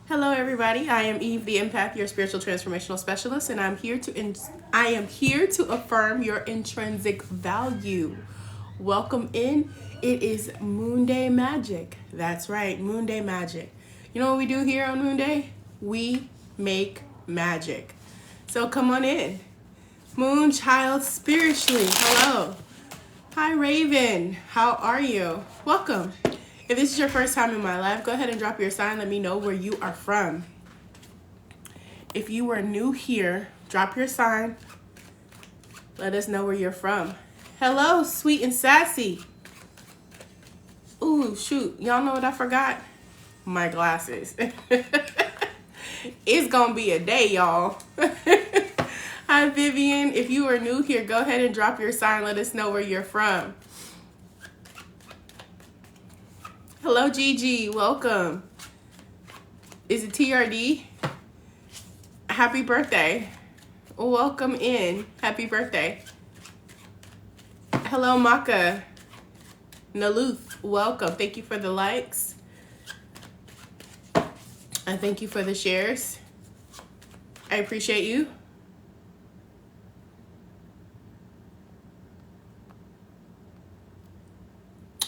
Hello, everybody. I am Eve, the Empath, your spiritual transformational specialist, and I am here to affirm your intrinsic value. Welcome in. It is Moon Day Magic. That's right, Moon Day Magic. You know what we do here on Moon Day? We make magic. So come on in. Moon Child spiritually. Hello. Hi, Raven. How are you? Welcome. If this is your first time in my life, go ahead and drop your sign. Let me know where you are from. If you are new here, drop your sign. Let us know where you're from. Hello, sweet and sassy. Ooh, shoot. Y'all know what I forgot? My glasses. It's gonna be a day, y'all. Hi, Vivian. If you are new here, go ahead and drop your sign. Let us know where you're from. Hello, Gigi. Welcome. Is it TRD? Happy birthday. Welcome in. Happy birthday. Hello, Maka. Naluth. Welcome. Thank you for the likes. And thank you for the shares. I appreciate you.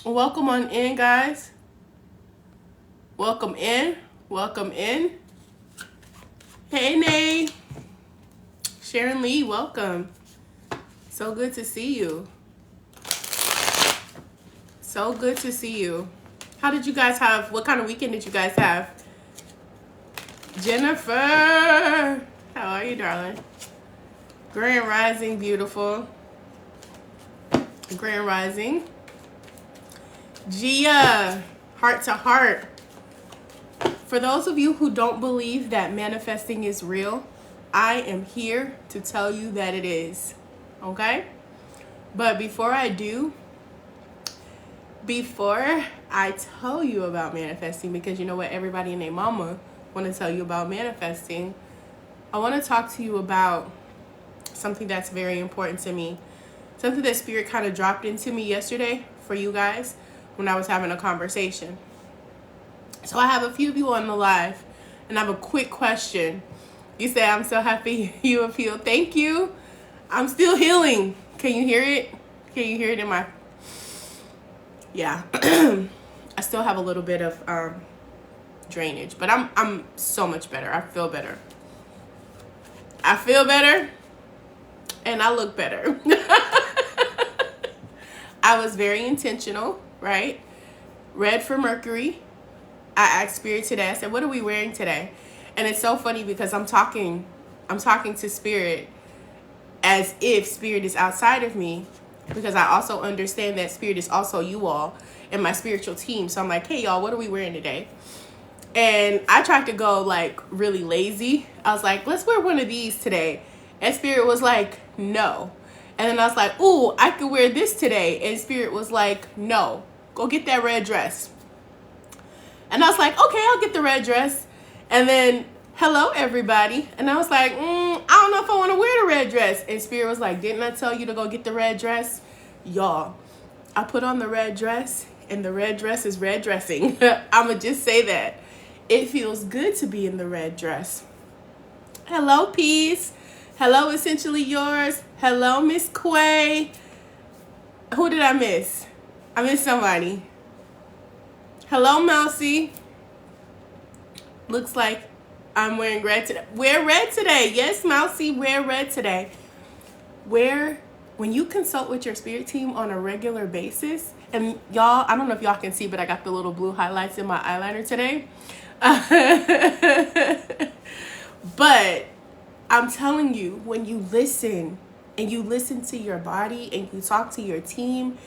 Welcome on in, guys. Welcome in. Welcome in. Hey, Nay. Sharon Lee, welcome. So good to see you. So good to see you. How did you guys have, what kind of weekend did you guys have? Jennifer, how are you, darling? Grand Rising, beautiful. Grand Rising. Gia, heart to heart. For those of you who don't believe that manifesting is real, I am here to tell you that it is. Okay? But before I tell you about manifesting, because you know what, everybody and their mama want to tell you about manifesting, I want to talk to you about something that's very important to me. Something that Spirit kind of dropped into me yesterday for you guys when I was having a conversation. So I have a few of you on the live, and I have a quick question. You say, I'm so happy you have healed. Thank you. I'm still healing. Can you hear it? Can you hear it in my... Yeah. I still have a little bit of drainage, but I'm so much better. I feel better. I feel better, and I look better. I was very intentional, right? Red for Mercury. I asked Spirit today, I said, what are we wearing today? And it's so funny because I'm talking to Spirit as if Spirit is outside of me, because I also understand that Spirit is also you all and my spiritual team. So I'm like, hey y'all, what are we wearing today? And I tried to go like really lazy. I was like, let's wear one of these today. And Spirit was like, no. And then I was like, ooh, I could wear this today. And Spirit was like, no, go get that red dress. And I was like, okay, I'll get the red dress. And then, hello, everybody. And I was like, I don't know if I want to wear the red dress. And Spirit was like, didn't I tell you to go get the red dress? Y'all, I put on the red dress, and the red dress is red dressing. I'm going to just say that. It feels good to be in the red dress. Hello, Peace. Hello, Essentially Yours. Hello, Miss Quay. Who did I miss? I missed somebody. Hello, Mousy. Looks like I'm wearing red today. Wear red today. Yes, Mousy, wear red today. When you consult with your spirit team on a regular basis, and y'all, I don't know if y'all can see, but I got the little blue highlights in my eyeliner today. But I'm telling you, when you listen, and you listen to your body, and you talk to your team,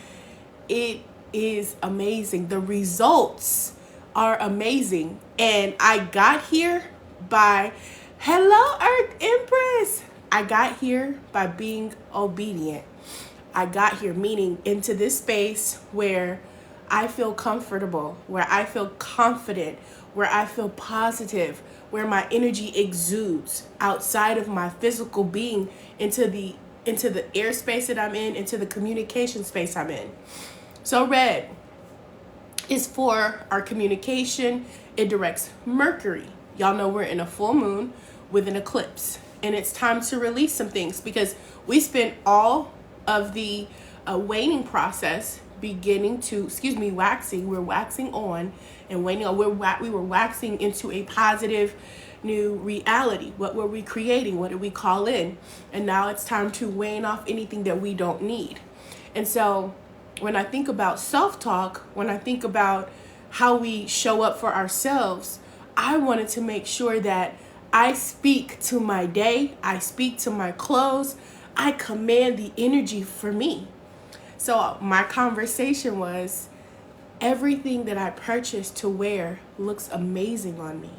it is amazing. The results are amazing. And I got here by, hello, Earth Empress. I got here by being obedient. I got here, meaning into this space where I feel comfortable, where I feel confident, where I feel positive, where my energy exudes outside of my physical being into the airspace that I'm in, into the communication space I'm in. So red is for our communication. It directs Mercury. Y'all know we're in a full moon with an eclipse. And it's time to release some things because we spent all of the waning process waxing. We're waxing on and waning on. We were waxing into a positive new reality. What were we creating? What did we call in? And now it's time to wane off anything that we don't need. And so when I think about self-talk, when I think about how we show up for ourselves, I wanted to make sure that I speak to my day, I speak to my clothes, I command the energy for me. So my conversation was, everything that I purchased to wear looks amazing on me.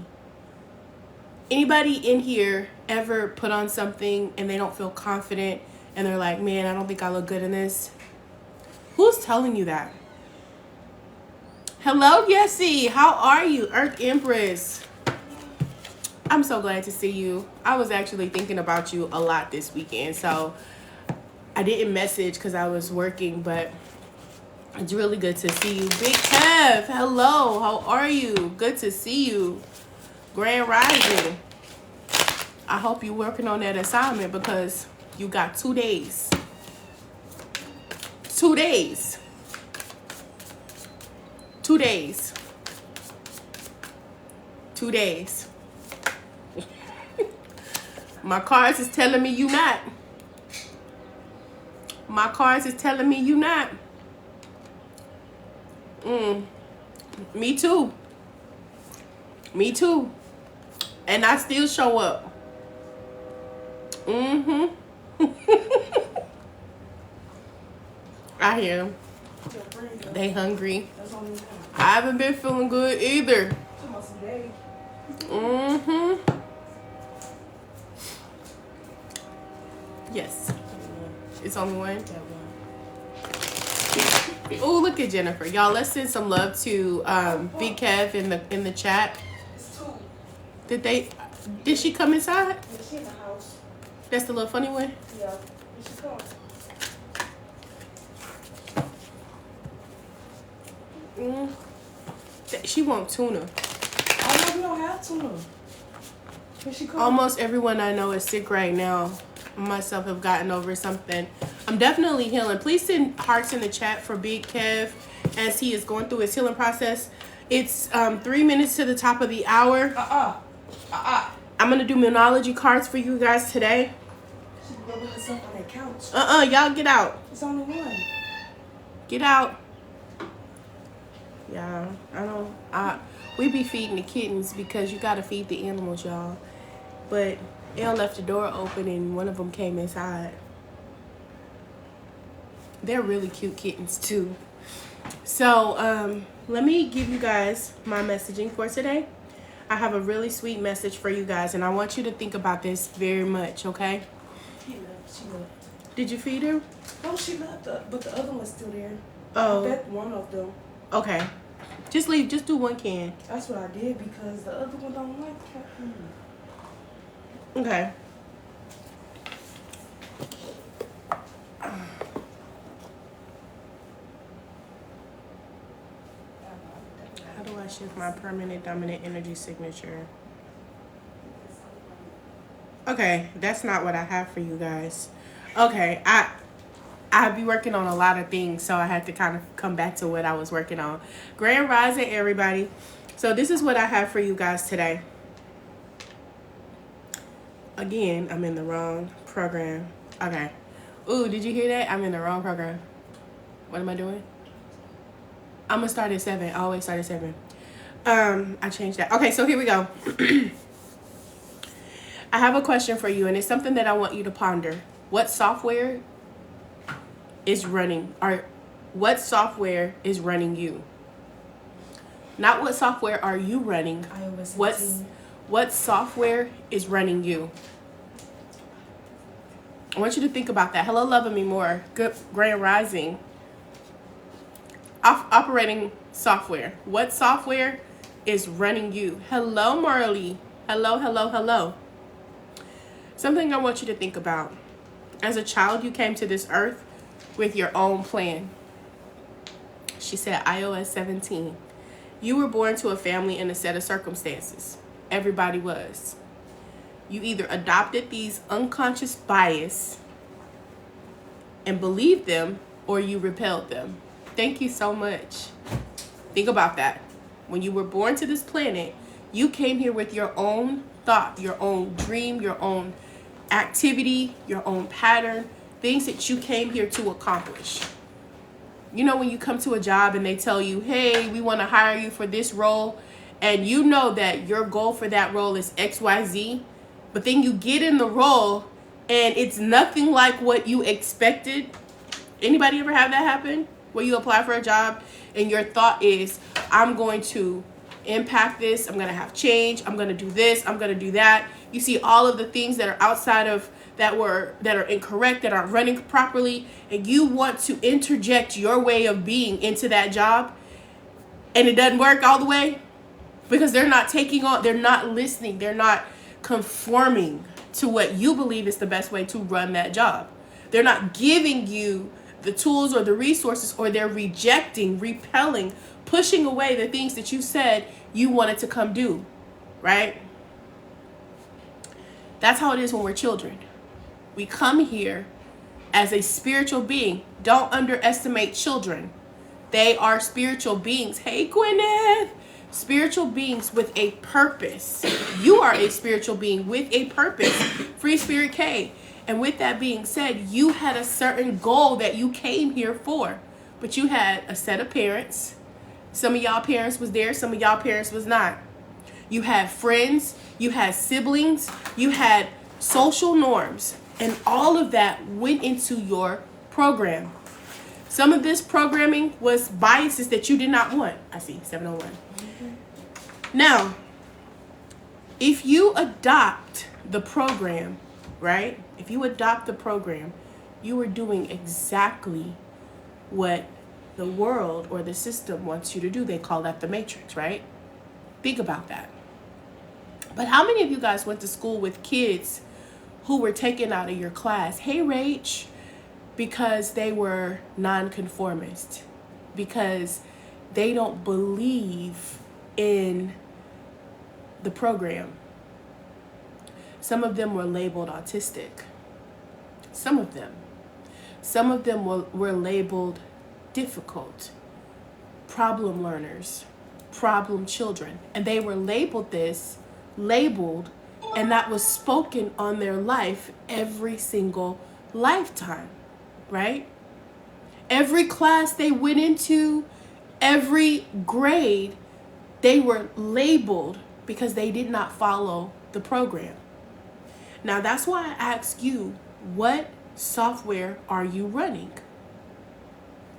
Anybody in here ever put on something and they don't feel confident and they're like, man, I don't think I look good in this? Who's telling you that? Hello, Yessie. How are you? Earth Empress. I'm so glad to see you. I was actually thinking about you a lot this weekend, so I didn't message because I was working, but it's really good to see you. Big Kev, hello. How are you? Good to see you. Grand Rising. I hope you're working on that assignment because you got 2 days. 2 days. 2 days. 2 days. My cards is telling me you not. My cards is telling me you not. Me too. Me too. And I still show up. I hear them. They hungry. I haven't been feeling good either. Yes. It's only one? Oh, look at Jennifer. Y'all, let's send some love to Big Kev in the chat. Did she come inside? Yeah, she in the house. That's the little funny one? Yeah. She come. She want tuna. Oh no, we don't have tuna. Here she come. Almost everyone I know is sick right now. Myself have gotten over something. I'm definitely healing. Please send hearts in the chat for Big Kev as he is going through his healing process. It's 3 minutes to the top of the hour. I'm gonna do Moonology cards for you guys today. She can go with herself on that couch. Y'all get out. It's only one. Get out. Yeah, we be feeding the kittens because you gotta feed the animals, y'all. But Elle left the door open and one of them came inside. They're really cute kittens too. So let me give you guys my messaging for today. I have a really sweet message for you guys and I want you to think about this very much, okay? She left. Did you feed her? Oh, she left, but the other one's still there. Oh. I bet one of them. Okay. Just leave. Just do one can. That's what I did because the other one don't like cat food. Okay. How do I shift my permanent dominant energy signature? Okay, that's not what I have for you guys. Okay, I be working on a lot of things, so I had to kind of come back to what I was working on. Grand Rising, everybody. So this is what I have for you guys today. Again, I'm in the wrong program. Okay. Ooh, did you hear that? I'm in the wrong program. What am I doing? I'm gonna start at 7. I always start at 7. I changed that. Okay, so here we go. I have a question for you, and it's something that I want you to ponder. What software is running, or what software is running you? Not what software are you running. iOS 18. What software is running you? I want you to think about that. Hello, loving me more. Good Grand Rising. Operating software. What software is running you? Hello, Marley. Hello, hello, hello. Something I want you to think about. As a child, you came to this earth with your own plan. She said iOS 17. You were born to a family and a set of circumstances. everybody was. You either adopted these unconscious bias and believed them, or you repelled them. Thank you so much. Think about that. When you were born to this planet, you came here with your own thought, your own dream, your own activity, your own pattern, things that you came here to accomplish. You know, when you come to a job and they tell you, hey, we want to hire you for this role, and you know that your goal for that role is XYZ, but then you get in the role and it's nothing like what you expected. Anybody ever have that happen? Where you apply for a job and your thought is, I'm going to impact this, I'm going to have change, I'm going to do this, I'm going to do that. You see all of the things that are outside of that are incorrect, that aren't running properly, and you want to interject your way of being into that job, and it doesn't work all the way because they're not they're not listening, they're not conforming to what you believe is the best way to run that job. They're not giving you the tools or the resources, or they're rejecting, repelling, pushing away the things that you said you wanted to come do, right? That's how it is when we're children. We come here as a spiritual being. Don't underestimate children. They are spiritual beings. Hey, Gwyneth. Spiritual beings with a purpose. You are a spiritual being with a purpose. Free Spirit K. And with that being said, you had a certain goal that you came here for. But you had a set of parents. Some of y'all parents was there. Some of y'all parents was not. You had friends. You had siblings. You had social norms. And all of that went into your program. Some of this programming was biases that you did not want. I see, 701. Now, if you adopt the program, right? If you adopt the program, you are doing exactly what the world or the system wants you to do. They call that the matrix, right? Think about that. But how many of you guys went to school with kids who were taken out of your class? Hey, Rach. Because they were nonconformist, because they don't believe in the program. Some of them were labeled autistic. Some of them were labeled difficult, problem learners, problem children. And they were labeled, and that was spoken on their life every single lifetime. Right? Every class they went into, every grade, they were labeled because they did not follow the program. Now, that's why I ask you, what software are you running?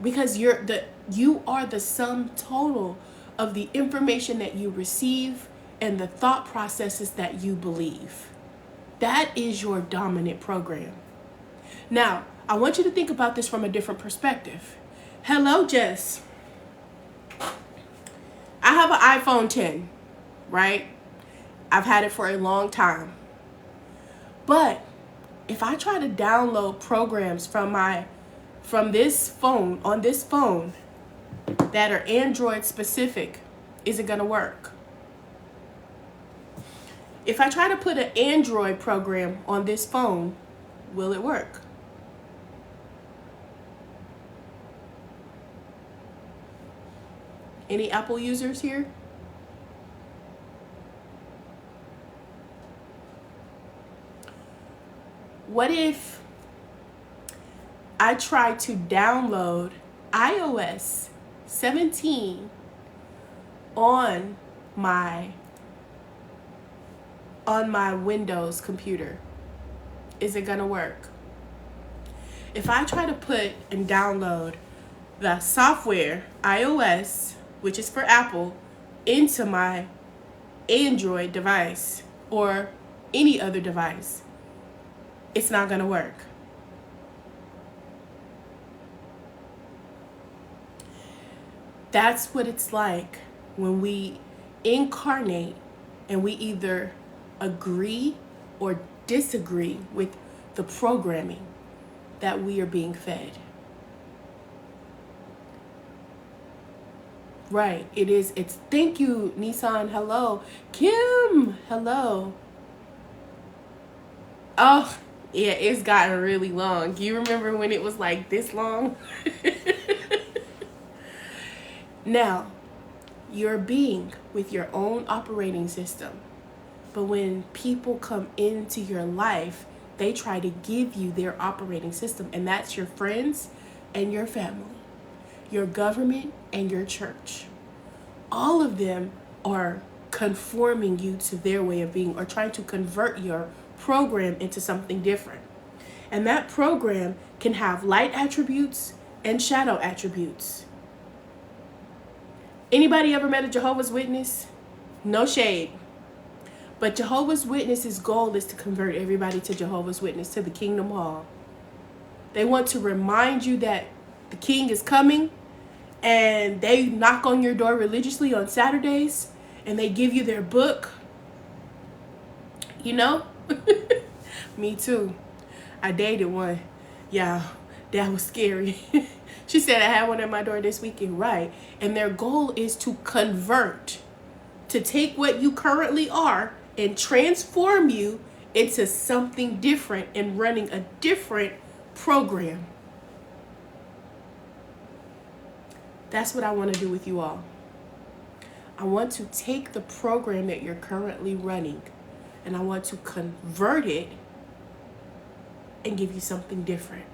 Because you are the sum total of the information that you receive and the thought processes that you believe. That is your dominant program. Now, I want you to think about this from a different perspective. Hello, Jess. I have an iPhone 10, right? I've had it for a long time. But if I try to download programs from this phone, on this phone, that are Android specific, is it going to work? If I try to put an Android program on this phone, will it work? Any Apple users here? What if I try to download iOS 17 on my Windows computer? Is it gonna work? If I try to put and download the software iOS, which is for Apple, into my Android device or any other device, it's not going to work. That's what it's like when we incarnate and we either agree or disagree with the programming that we are being fed. Right. It is. It's thank you, Nissan. Hello. Kim. Hello. Oh, yeah, it's gotten really long. You remember when it was like this long? Now, you're a being with your own operating system. But when people come into your life, they try to give you their operating system. And that's your friends and your family, your government and your church. All of them are conforming you to their way of being or trying to convert your program into something different. And that program can have light attributes and shadow attributes. Anybody ever met a Jehovah's Witness? No shade. But Jehovah's Witnesses' goal is to convert everybody to Jehovah's Witness, to the Kingdom Hall. They want to remind you that the King is coming, and they knock on your door religiously on Saturdays, and they give you their book. You know? Me too. I dated one. Yeah, that was scary. She said I had one at my door this weekend. Right. And their goal is to convert, to take what you currently are and transform you into something different and running a different program. That's what I want to do with you all. I want to take the program that you're currently running and I want to convert it and give you something different.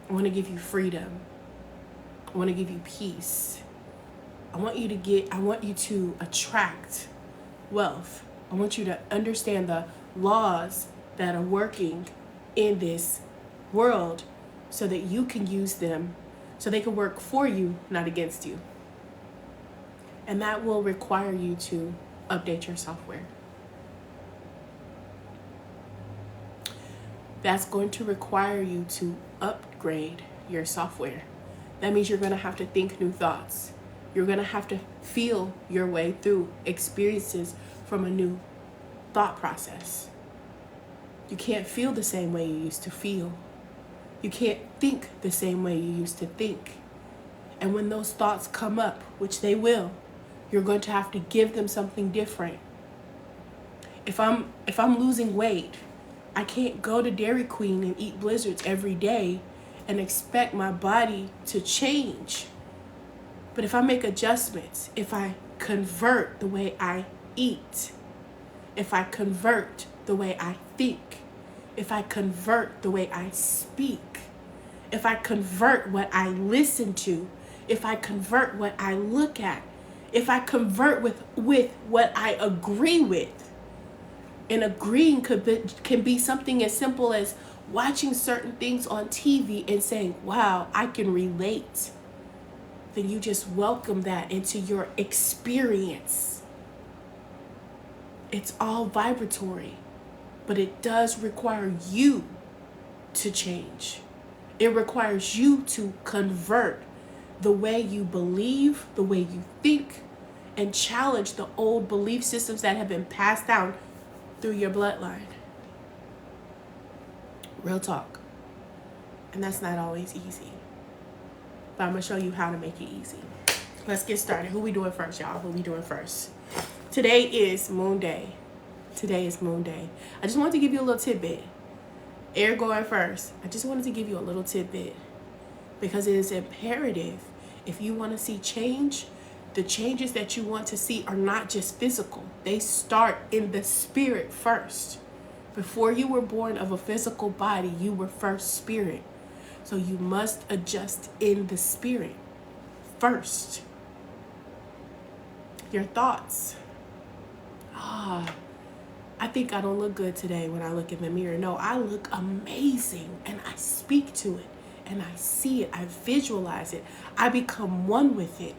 I want to give you freedom. I want to give you peace. I want you to attract wealth. I want you to understand the laws that are working in this world so that you can use them, so they can work for you, not against you. And that will require you to update your software. That's going to require you to upgrade your software. That means you're going to have to think new thoughts. You're going to have to feel your way through experiences from a new thought process. You can't feel the same way you used to feel. You can't think the same way you used to think. And when those thoughts come up, which they will, you're going to have to give them something different. If I'm losing weight, I can't go to Dairy Queen and eat Blizzards every day and expect my body to change. But if I make adjustments, if I convert the way I eat, if I convert the way I think, if I convert the way I speak, if I convert what I listen to, if I convert what I look at, if I convert with what I agree with. And agreeing can be something as simple as watching certain things on TV and saying, wow, I can relate. Then you just welcome that into your experience. It's all vibratory, but it does require you to change. It requires you to convert the way you believe, the way you think, and challenge the old belief systems that have been passed down through your bloodline. Real talk. And that's not always easy. But I'm going to show you how to make it easy. Let's get started. Who we doing first, y'all? Who we doing first? Today is Moon Day. Today is Moon Day. I just wanted to give you a little tidbit. Air going first. I just wanted to give you a little tidbit. Because it is imperative. If you want to see change, the changes that you want to see are not just physical. They start in the spirit first. Before you were born of a physical body, you were first spirit. So you must adjust in the spirit first. Your thoughts. I think I don't look good today when I look in the mirror. No, I look amazing and I speak to it and I see it. I visualize it. I become one with it.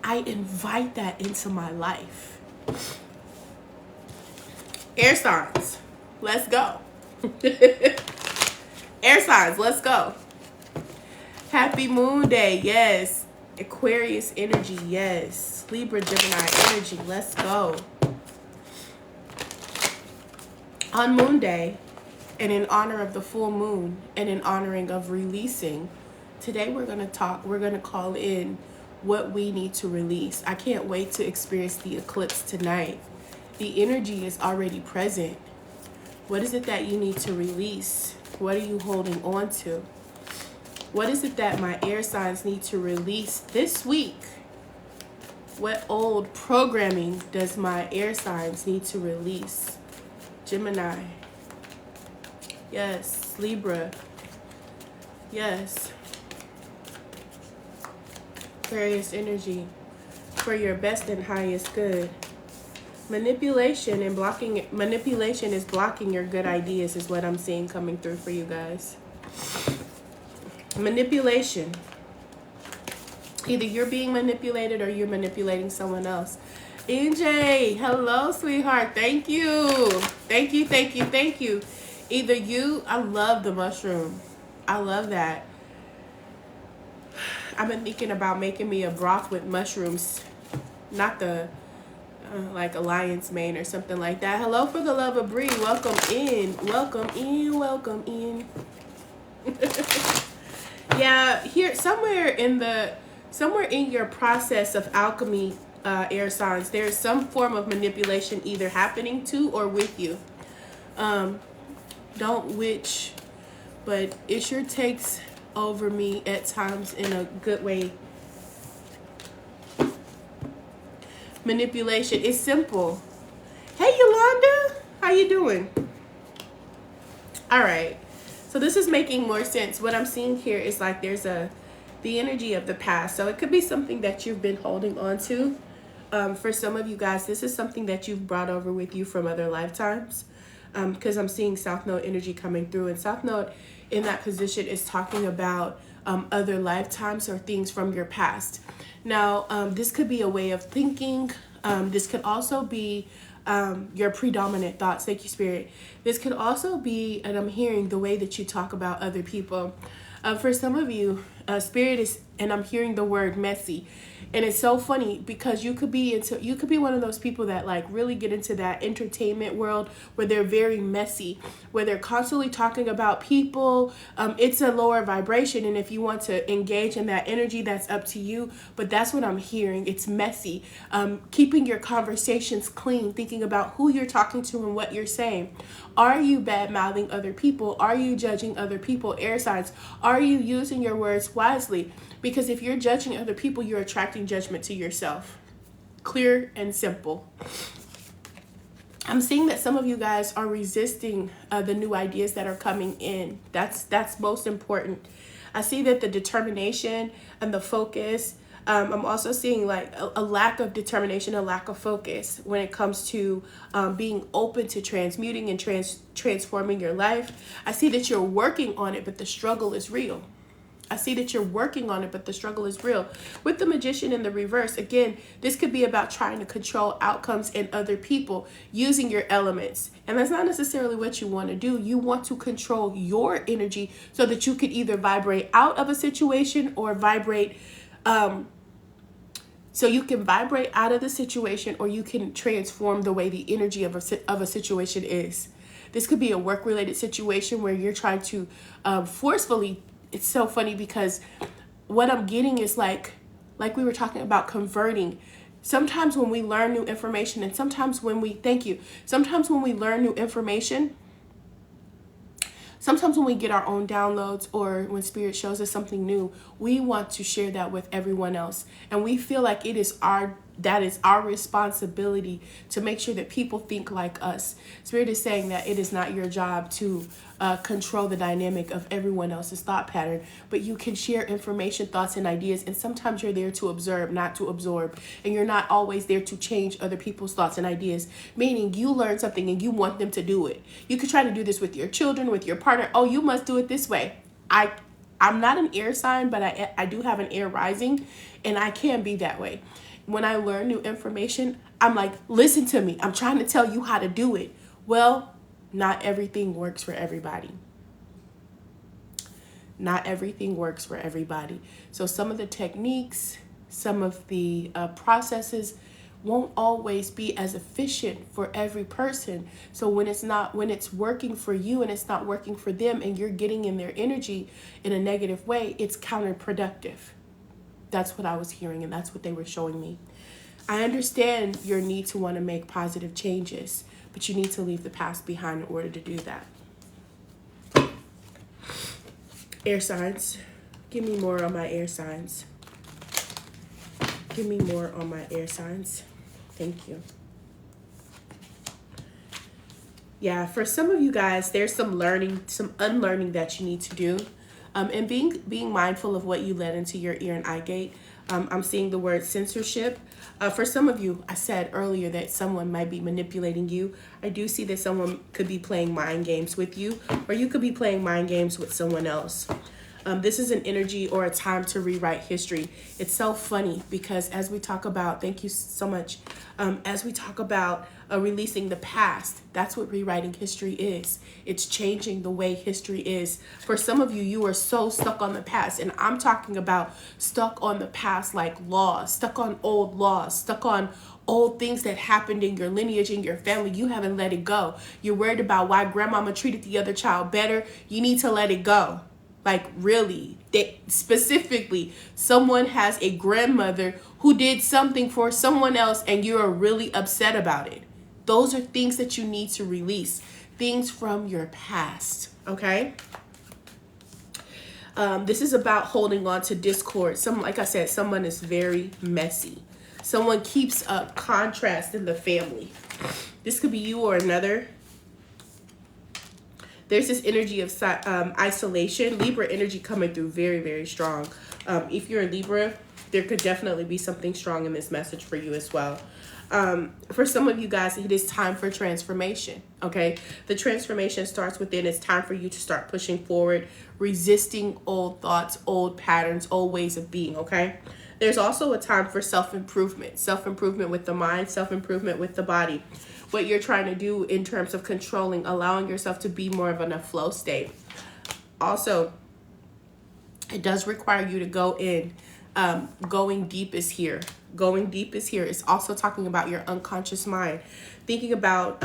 I invite that into my life. Air signs, let's go. Air signs, let's go. Happy Moon Day, yes. Aquarius energy, yes. Libra, Gemini energy, let's go. On Moon Day, and in honor of the full moon, and in honoring of releasing, today we're going to call in what we need to release. I can't wait to experience the eclipse tonight. The energy is already present. What is it that you need to release? What are you holding on to? What is it that my air signs need to release this week? What old programming does my air signs need to release? Gemini. Yes. Libra. Yes. Aquarius energy. For your best and highest good. Manipulation is blocking your good ideas is what I'm seeing coming through for you guys. Manipulation. Either you're being manipulated or you're manipulating someone else. NJ, hello, sweetheart. Thank you. Thank you, thank you, thank you. Either you, I love the mushroom. I love that. I've been thinking about making me a broth with mushrooms. Not the, like a lion's mane or something like that. Hello, for the love of Bree. Welcome in. Welcome in. Welcome in. Yeah, here, somewhere in your process of alchemy, air signs, there's some form of manipulation either happening to or with you. Don't witch, but it sure takes over me at times in a good way. Manipulation is simple. Hey, Yolanda, how you doing? All right. So this is making more sense. What I'm seeing here is like there's the energy of the past. So it could be something that you've been holding on to. For some of you guys, this is something that you've brought over with you from other lifetimes. Because I'm seeing South Node energy coming through. And South Node in that position is talking about other lifetimes or things from your past. Now, this could be a way of thinking. This could also be your predominant thoughts. Thank you, Spirit. This could also be, and I'm hearing the way that you talk about other people. For some of you, Spirit is, and I'm hearing the word messy. And it's so funny because you could be one of those people that like really get into that entertainment world where they're very messy, where they're constantly talking about people. It's a lower vibration. And if you want to engage in that energy, that's up to you. But that's what I'm hearing. It's messy. Keeping your conversations clean, thinking about who you're talking to and what you're saying. Are you bad-mouthing other people? Are you judging other people? Air signs. Are you using your words wisely? Because if you're judging other people, you're attracting judgment to yourself. Clear and simple. I'm seeing that some of you guys are resisting the new ideas that are coming in. That's most important. I see that the determination and the focus. I'm also seeing like a lack of determination, a lack of focus when it comes to being open to transmuting and transforming your life. I see that you're working on it, but the struggle is real. I see that you're working on it, but the struggle is real. With the Magician in the reverse, again, this could be about trying to control outcomes in other people using your elements. And that's not necessarily what you want to do. You want to control your energy so that you could either vibrate out of a situation or vibrate, so you can vibrate out of the situation or you can transform the way the energy of a situation is. This could be a work-related situation where you're trying to forcefully. It's so funny because what I'm getting is like we were talking about converting. Sometimes when we learn new information and sometimes when we learn new information, sometimes when we get our own downloads or when Spirit shows us something new, we want to share that with everyone else. And we feel like that is our responsibility to make sure that people think like us. Spirit is saying that it is not your job to control the dynamic of everyone else's thought pattern, but you can share information, thoughts, and ideas. And sometimes you're there to observe, not to absorb. And you're not always there to change other people's thoughts and ideas, meaning you learn something and you want them to do it. You could try to do this with your children, with your partner. Oh, you must do it this way. I'm not an air sign, but I do have an air rising, and I can be that way. When I learn new information, I'm like, listen to me. I'm trying to tell you how to do it. Well, not everything works for everybody. Not everything works for everybody. So some of the techniques, some of the processes won't always be as efficient for every person. So when it's working for you and it's not working for them and you're getting in their energy in a negative way, it's counterproductive. That's what I was hearing, and that's what they were showing me. I understand your need to want to make positive changes, but you need to leave the past behind in order to do that. Air signs. Give me more on my air signs. Give me more on my air signs. Thank you. Yeah, for some of you guys, there's some learning, some unlearning that you need to do. And being mindful of what you let into your ear and eye gate. I'm seeing the word censorship. For some of you, I said earlier that someone might be manipulating you. I do see that someone could be playing mind games with you, or you could be playing mind games with someone else. This is an energy or a time to rewrite history. It's so funny because as we talk about, thank you so much, as we talk about releasing the past, that's what rewriting history is. It's changing the way history is. For some of you, you are so stuck on the past, and I'm talking about stuck on the past like laws, stuck on old laws, stuck on old things that happened in your lineage, in your family. You haven't let it go. You're worried about why grandmama treated the other child better. You need to let it go. Like really, specifically, someone has a grandmother who did something for someone else and you're really upset about it. Those are things that you need to release. Things from your past, okay? This is about holding on to discord. Like I said, someone is very messy. Someone keeps up contrast in the family. This could be you or another. There's this energy of isolation. Libra energy coming through very, very strong. If you're a Libra, there could definitely be something strong in this message for you as well. For some of you guys, it is time for transformation, okay? The transformation starts within. It's time for you to start pushing forward, resisting old thoughts, old patterns, old ways of being, okay? There's also a time for self-improvement with the mind, self-improvement with the body. What you're trying to do in terms of controlling, allowing yourself to be more of in a flow state. Also, it does require you to go in. Going deep is here. Going deep is here. It's also talking about your unconscious mind. Thinking about,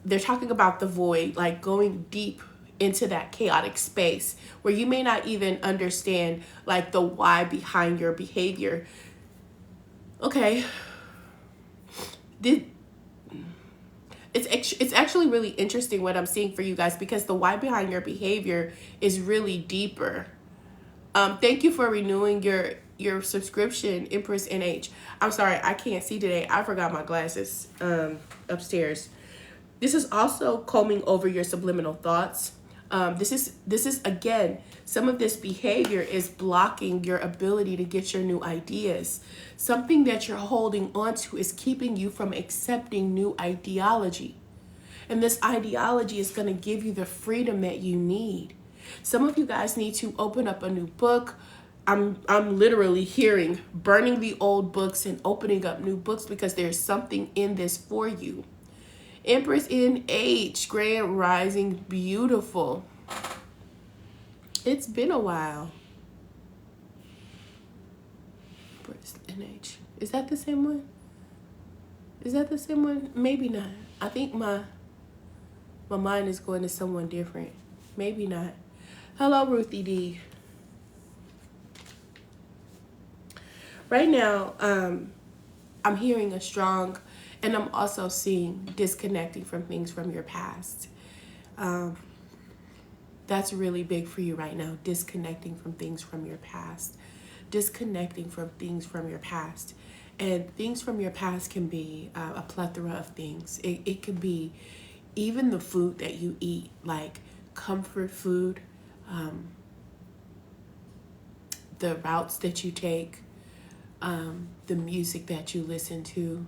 they're talking about the void, like going deep into that chaotic space where you may not even understand like the why behind your behavior. Okay. It's actually really interesting what I'm seeing for you guys because the why behind your behavior is really deeper. Thank you for renewing your subscription, Empress NH. I'm sorry, I can't see today. I forgot my glasses upstairs. This is also combing over your subliminal thoughts. This is again, some of this behavior is blocking your ability to get your new ideas. Something that you're holding on to is keeping you from accepting new ideology. And this ideology is going to give you the freedom that you need. Some of you guys need to open up a new book. I'm literally hearing burning the old books and opening up new books because there's something in this for you. Empress NH, Grand Rising, beautiful. It's been a while. Empress NH. Is that the same one? Is that the same one? Maybe not. I think my mind is going to someone different. Maybe not. Hello, Ruthie D. Right now, I'm hearing a strong, and I'm also seeing disconnecting from things from your past. That's really big for you right now, disconnecting from things from your past. Disconnecting from things from your past. And things from your past can be a plethora of things. It could be even the food that you eat, like comfort food, the routes that you take, the music that you listen to.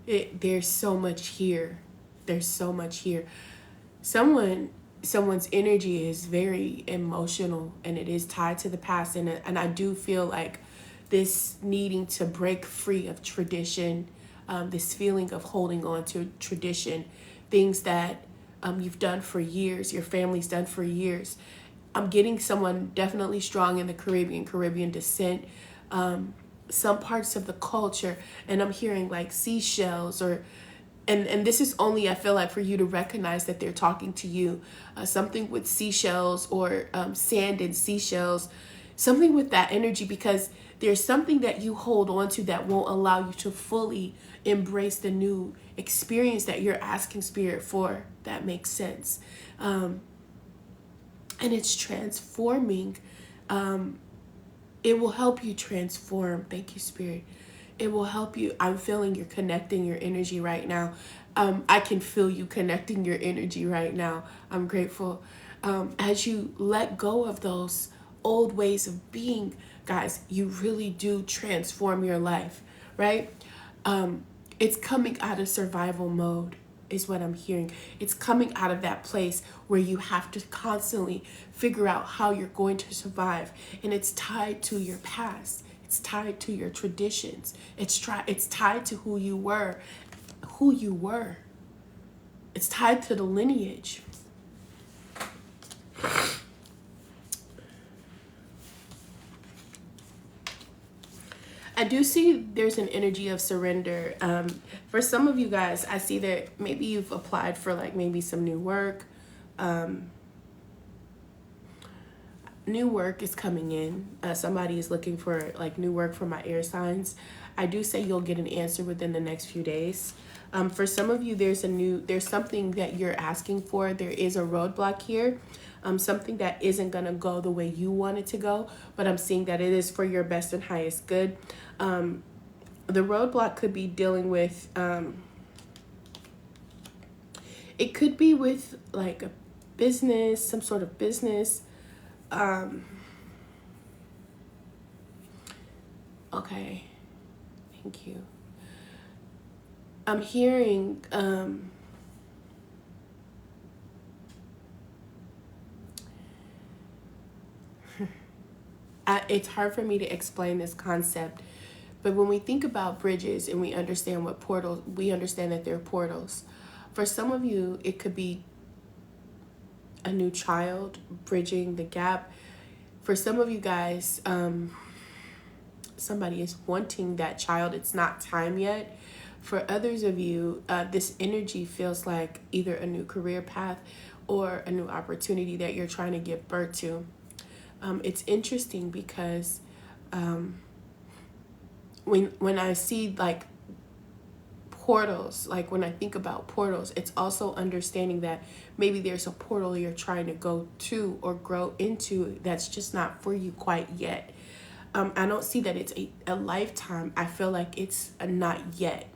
There's so much here. There's so much here. Someone's energy is very emotional and it is tied to the past. And I do feel like this needing to break free of tradition, this feeling of holding on to tradition, things that you've done for years, your family's done for years. I'm getting someone definitely strong in the Caribbean descent, some parts of the culture, and I'm hearing like seashells and this is only, I feel like, for you to recognize that they're talking to you, something with seashells or sand and seashells. something with that energy, because there's something that you hold on to that won't allow you to fully embrace the new experience that you're asking spirit for. That makes sense. And it's transforming. It will help you transform. Thank you, spirit. It will help you. I'm feeling you're connecting your energy right now. I can feel you connecting your energy right now. I'm grateful. As you let go of those old ways of being, guys, you really do transform your life, right? It's coming out of survival mode is what I'm hearing. It's coming out of that place where you have to constantly figure out how you're going to survive. And it's tied to your past. It's tied to your traditions. It's tied to who you were. It's tied to the lineage. I do see there's an energy of surrender. For some of you guys, I see that maybe you've applied for like maybe some new work. New work is coming in. Somebody is looking for like new work for my air signs. I do say you'll get an answer within the next few days. For some of you, there's something that you're asking for. There is a roadblock here. Something that isn't going to go the way you want it to go, but I'm seeing that it is for your best and highest good. The roadblock could be dealing with, it could be with like a business, some sort of business. Okay, thank you. I'm hearing, it's hard for me to explain this concept, but when we think about bridges and we understand what portals, we understand that they're portals. For some of you, it could be a new child bridging the gap. For some of you guys, somebody is wanting that child. It's not time yet. For others of you, this energy feels like either a new career path or a new opportunity that you're trying to give birth to. It's interesting because when I see like portals, like when I think about portals, it's also understanding that maybe there's a portal you're trying to go to or grow into that's just not for you quite yet. I don't see that it's a lifetime. I feel like it's a not yet.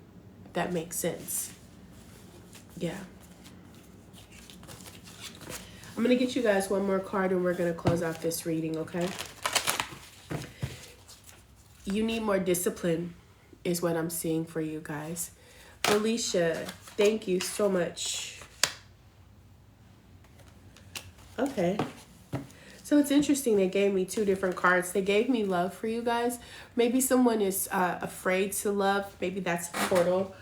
If that makes sense. Yeah. I'm going to get you guys one more card and we're going to close out this reading, okay? You need more discipline is what I'm seeing for you guys. Felicia, thank you so much. Okay. So it's interesting. They gave me two different cards. They gave me love for you guys. Maybe someone is afraid to love. Maybe that's a portal.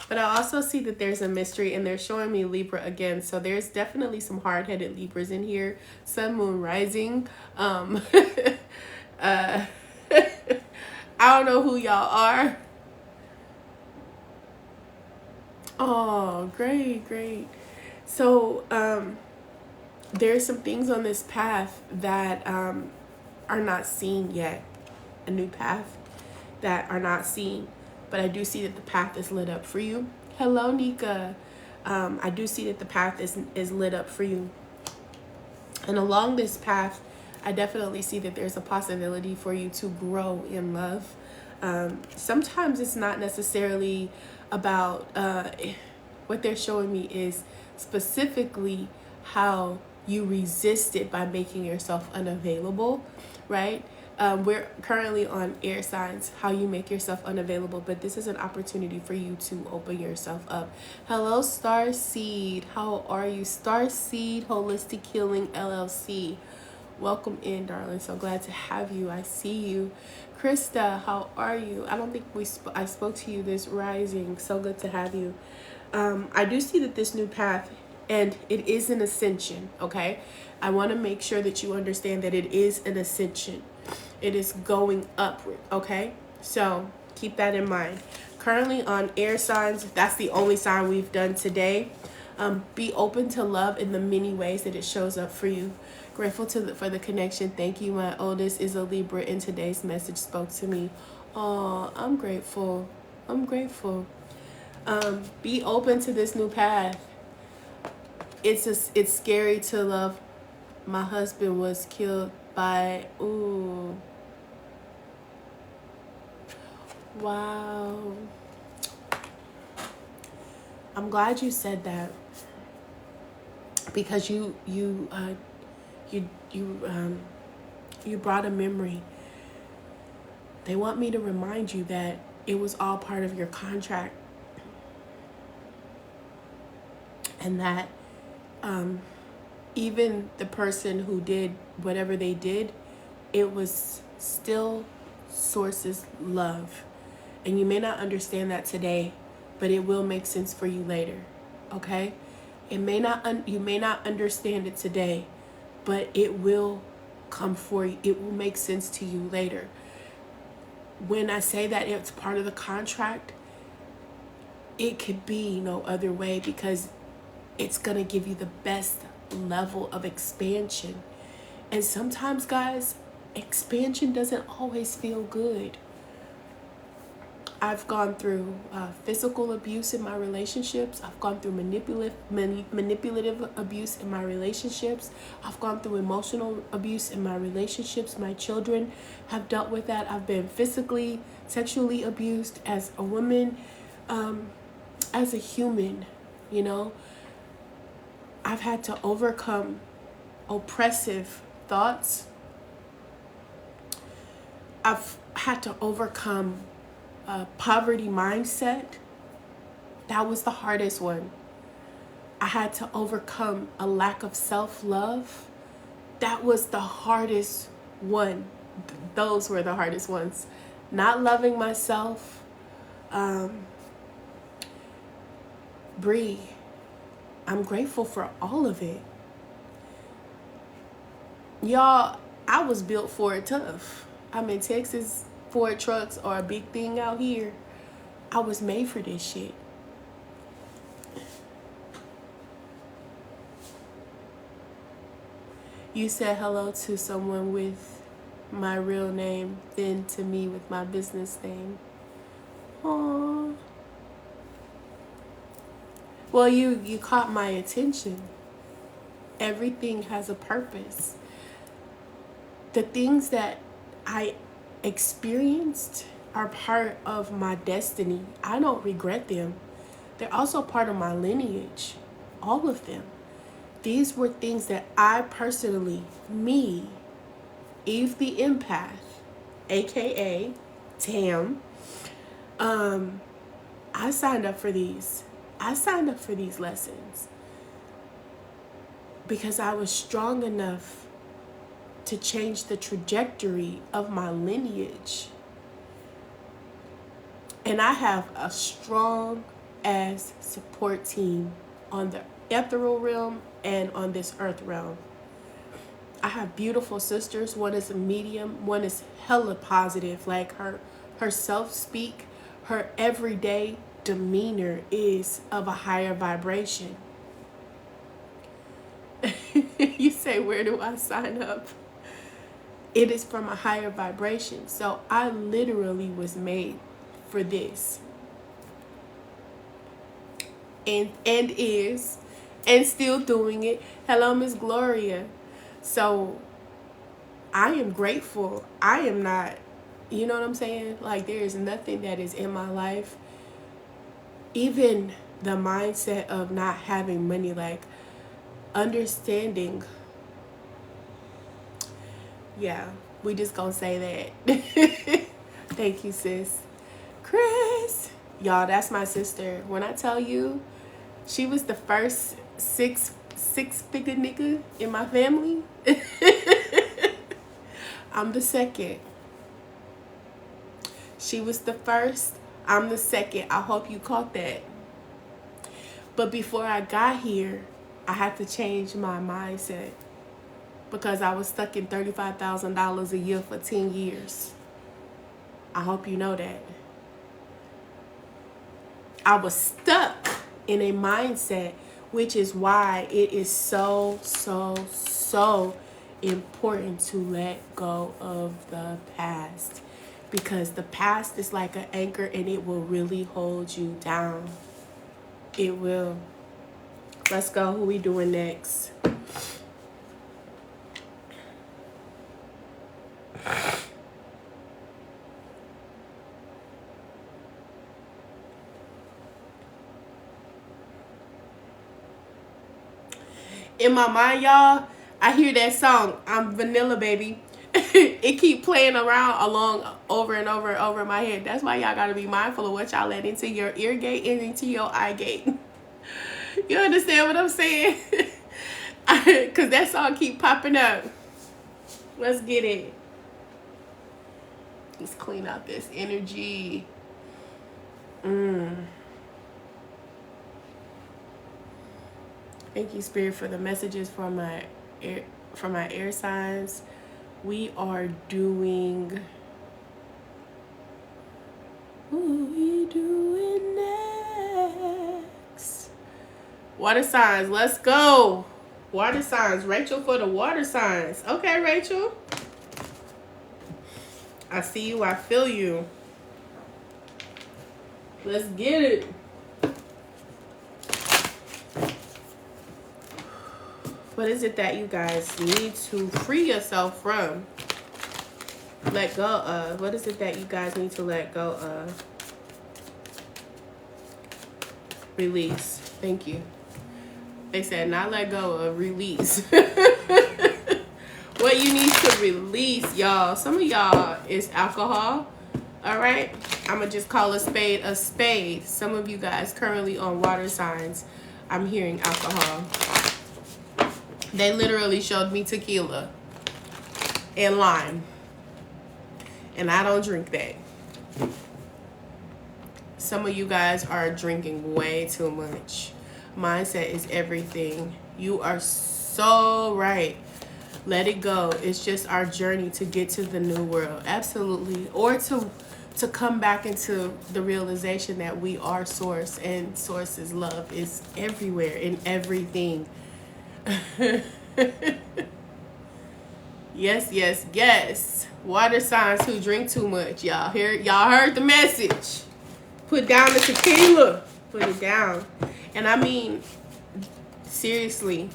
But I also see that there's a mystery and they're showing me Libra again. So there's definitely some hard-headed Libras in here. Sun, Moon, Rising. I don't know who y'all are. Oh, great, great. So there's some things on this path that are not seen yet. A new path that are not seen. But I do see that the path is lit up for you. Hello, Nika. I do see that the path is lit up for you. And along this path, I definitely see that there's a possibility for you to grow in love. Sometimes it's not necessarily about, what they're showing me is specifically how you resist it by making yourself unavailable, right? We're currently on air signs, how you make yourself unavailable, but this is an opportunity for you to open yourself up. Hello, Starseed. How are you? Starseed Holistic Healing LLC. Welcome in, darling. So glad to have you. I see you. Krista, how are you? I don't think I spoke to you this rising. So good to have you. I do see that this new path, and it is an ascension, okay? I want to make sure that you understand that it is an ascension. It is going upward, okay? So keep that in mind. Currently on air signs, that's the only sign we've done today. Be open to love in the many ways that it shows up for you. Grateful for the connection. Thank you. My oldest is a Libra, and today's message spoke to me. Oh, I'm grateful. I'm grateful. Be open to this new path. It's scary to love. My husband was killed by, ooh. Wow. I'm glad you said that, because you brought a memory. They want me to remind you that it was all part of your contract, and that even the person who did whatever they did, it was still Source's love. And you may not understand that today, but it will make sense for you later. Okay? You may not understand it today, but it will come for you. It will make sense to you later. When I say that it's part of the contract, it could be no other way, because it's going to give you the best level of expansion. And sometimes, guys, expansion doesn't always feel good. I've gone through physical abuse in my relationships. I've gone through manipulative abuse in my relationships. I've gone through emotional abuse in my relationships. My children have dealt with that. I've been physically, sexually abused as a woman, as a human, you know. I've had to overcome oppressive thoughts. I've had to overcome poverty mindset. That was the hardest one. I had to overcome a lack of self-love. That was the hardest one. Those were the hardest ones. Not loving myself. Bree, I'm grateful for all of it. Y'all, I was built for it tough. I'm in Texas. Ford trucks are a big thing out here. I was made for this shit. You said hello to someone with my real name, then to me with my business name. Aww. Well, you caught my attention. Everything has a purpose. The things that I experienced are part of my destiny. I don't regret them. They're also part of my lineage. All of them. These were things that I personally, me, Eve the Empath, aka Tam, I signed up for these. I signed up for these lessons because I was strong enough to change the trajectory of my lineage. And I have a strong ass support team on the ethereal realm and on this earth realm. I have beautiful sisters. One is a medium, one is hella positive. Like her self-speak, her everyday demeanor is of a higher vibration. You say, where do I sign up? It is from a higher vibration. So I literally was made for this. And is, and still doing it. Hello, Miss Gloria. So I am grateful. I am not, you know what I'm saying? Like, there is nothing that is in my life. Even the mindset of not having money, like understanding. Yeah, we just gonna say that. Thank you, sis. Chris. Y'all, that's my sister. When I tell you, she was the first six-figure nigga in my family. I'm the second. She was the first. I'm the second. I hope you caught that. But before I got here, I had to change my mindset because I was stuck in $35,000 a year for 10 years. I hope you know that. I was stuck in a mindset which is why it is so, so, so important to let go of the past, because the past is like an anchor and it will really hold you down. It will. Let's go. Who we doing next? In my mind, y'all, I hear that song, I'm Vanilla Baby. It keep playing around along over and over and over my head. That's why y'all gotta be mindful of what y'all let into your ear gate and into your eye gate. You understand what I'm saying? Because that song keep popping up. Let's get it. Let's clean out this energy. Thank you, Spirit, for the messages from my air signs. We are doing. Who we doing next? Water signs. Let's go. Water signs. Rachel for the water signs. Okay, Rachel. I see you. I feel you. Let's get it. What is it that you guys need to free yourself from? Let go of. What is it that you guys need to let go of? Release. Thank you. They said not let go of, release. What you need to release, y'all. Some of y'all is alcohol. All right. I'm going to just call a spade a spade. Some of you guys currently on water signs, I'm hearing alcohol. They literally showed me tequila and lime. And I don't drink that. Some of you guys are drinking way too much. Mindset is everything. You are so right. Let it go. It's just our journey to get to the new world. Absolutely. Or to come back into the realization that we are source, and source is love. Is everywhere in everything. Yes, yes, yes. Water signs who drink too much. Y'all heard the message. Put down the tequila. Put it down. And I mean, seriously,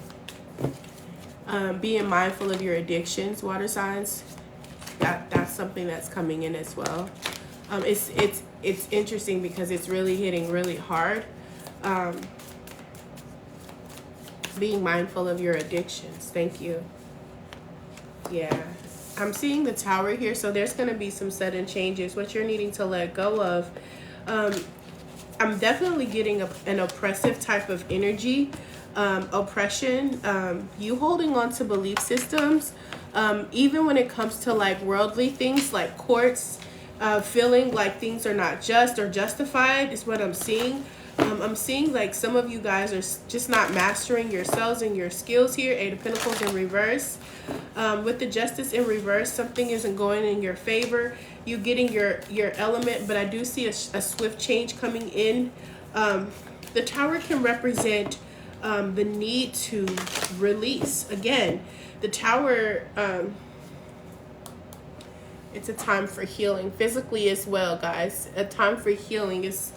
being mindful of your addictions, water signs, that's something that's coming in as well. It's interesting because it's really hitting really hard. Being mindful of your addictions. Thank you. Yeah. I'm seeing the tower here, so there's going to be some sudden changes. What you're needing to let go of. I'm definitely getting an oppressive type of energy. Oppression. You holding on to belief systems. Even when it comes to like worldly things like courts. Feeling like things are not just or justified is what I'm seeing. I'm seeing like some of you guys are just not mastering yourselves and your skills here. Eight of Pentacles in reverse. With the Justice in reverse, something isn't going in your favor. You getting your element, but I do see a swift change coming in. The Tower can represent the need to release. Again, the Tower, it's a time for healing physically as well, guys. A time for healing is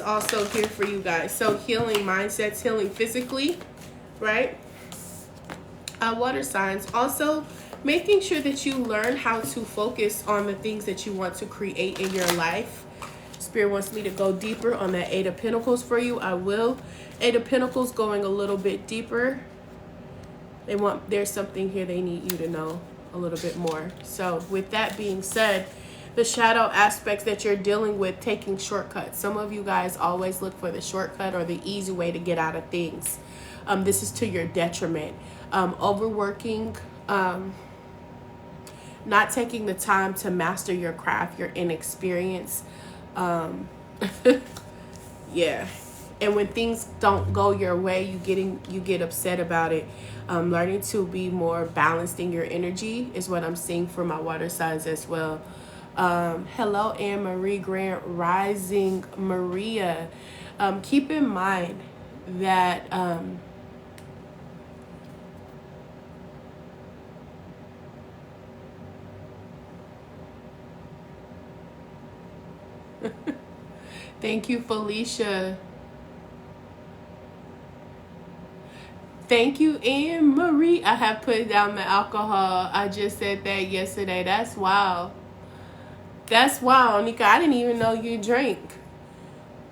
also here for you guys. So healing mindsets, healing physically, right? Water signs. Also, making sure that you learn how to focus on the things that you want to create in your life. Spirit wants me to go deeper on that Eight of Pentacles for you. I will. Eight of Pentacles going a little bit deeper. There's something here they need you to know a little bit more. So with that being said, the shadow aspects that you're dealing with, taking shortcuts. Some of you guys always look for the shortcut or the easy way to get out of things. This is to your detriment. Overworking, not taking the time to master your craft, your inexperience. Yeah. And when things don't go your way, you get upset about it. Learning to be more balanced in your energy is what I'm seeing for my water signs as well. Hello, Anne Marie Grant, Rising Maria. Keep in mind that thank you, Felicia. Thank you, Anne Marie. I have put down the alcohol. I just said that yesterday. That's wild. That's wild, Nika. I didn't even know you drink.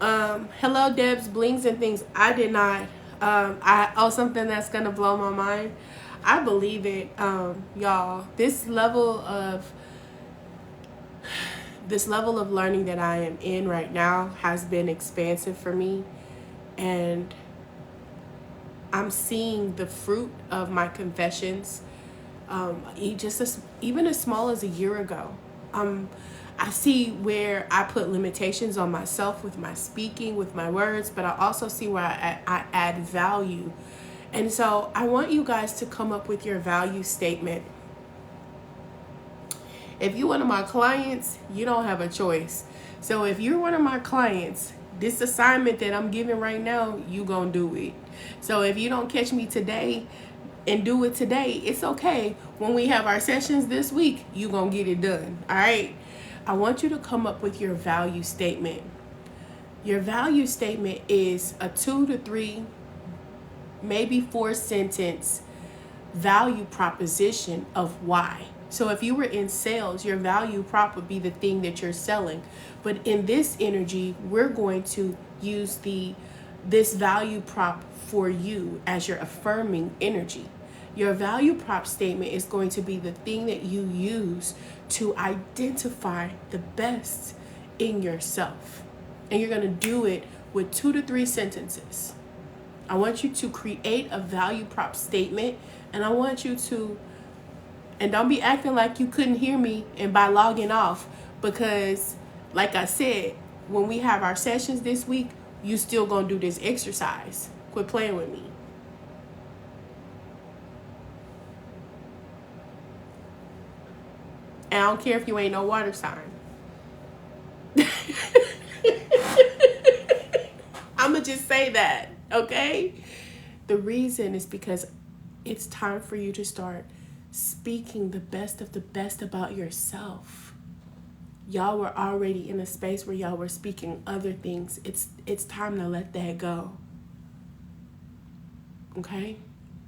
Hello, Debs, blings and things. I did not. Something that's gonna blow my mind. I believe it, y'all. This level of learning that I am in right now has been expansive for me, and I'm seeing the fruit of my confessions. Even as small as a year ago. I see where I put limitations on myself with my speaking, with my words, but I also see where I add value. And so I want you guys to come up with your value statement. If you're one of my clients, you don't have a choice. So if you're one of my clients, this assignment that I'm giving right now, you gonna do it. So if you don't catch me today and do it today, it's okay. When we have our sessions this week, you gonna get it done, all right? I want you to come up with your value statement. Your value statement is a 2 to 3, maybe 4 sentence value proposition of why. So if you were in sales, your value prop would be the thing that you're selling. But in this energy, we're going to use this value prop for you as your affirming energy. Your value prop statement is going to be the thing that you use to identify the best in yourself. And you're going to do it with 2 to 3 sentences. I want you to create a value prop statement, and I want you to, and don't be acting like you couldn't hear me and by logging off, because like I said, when we have our sessions this week, you still gonna do this exercise. Quit playing with me. And I don't care if you ain't no water sign. I'ma just say that, okay? The reason is because it's time for you to start speaking the best of the best about yourself. Y'all were already in a space where y'all were speaking other things. It's time to let that go. Okay?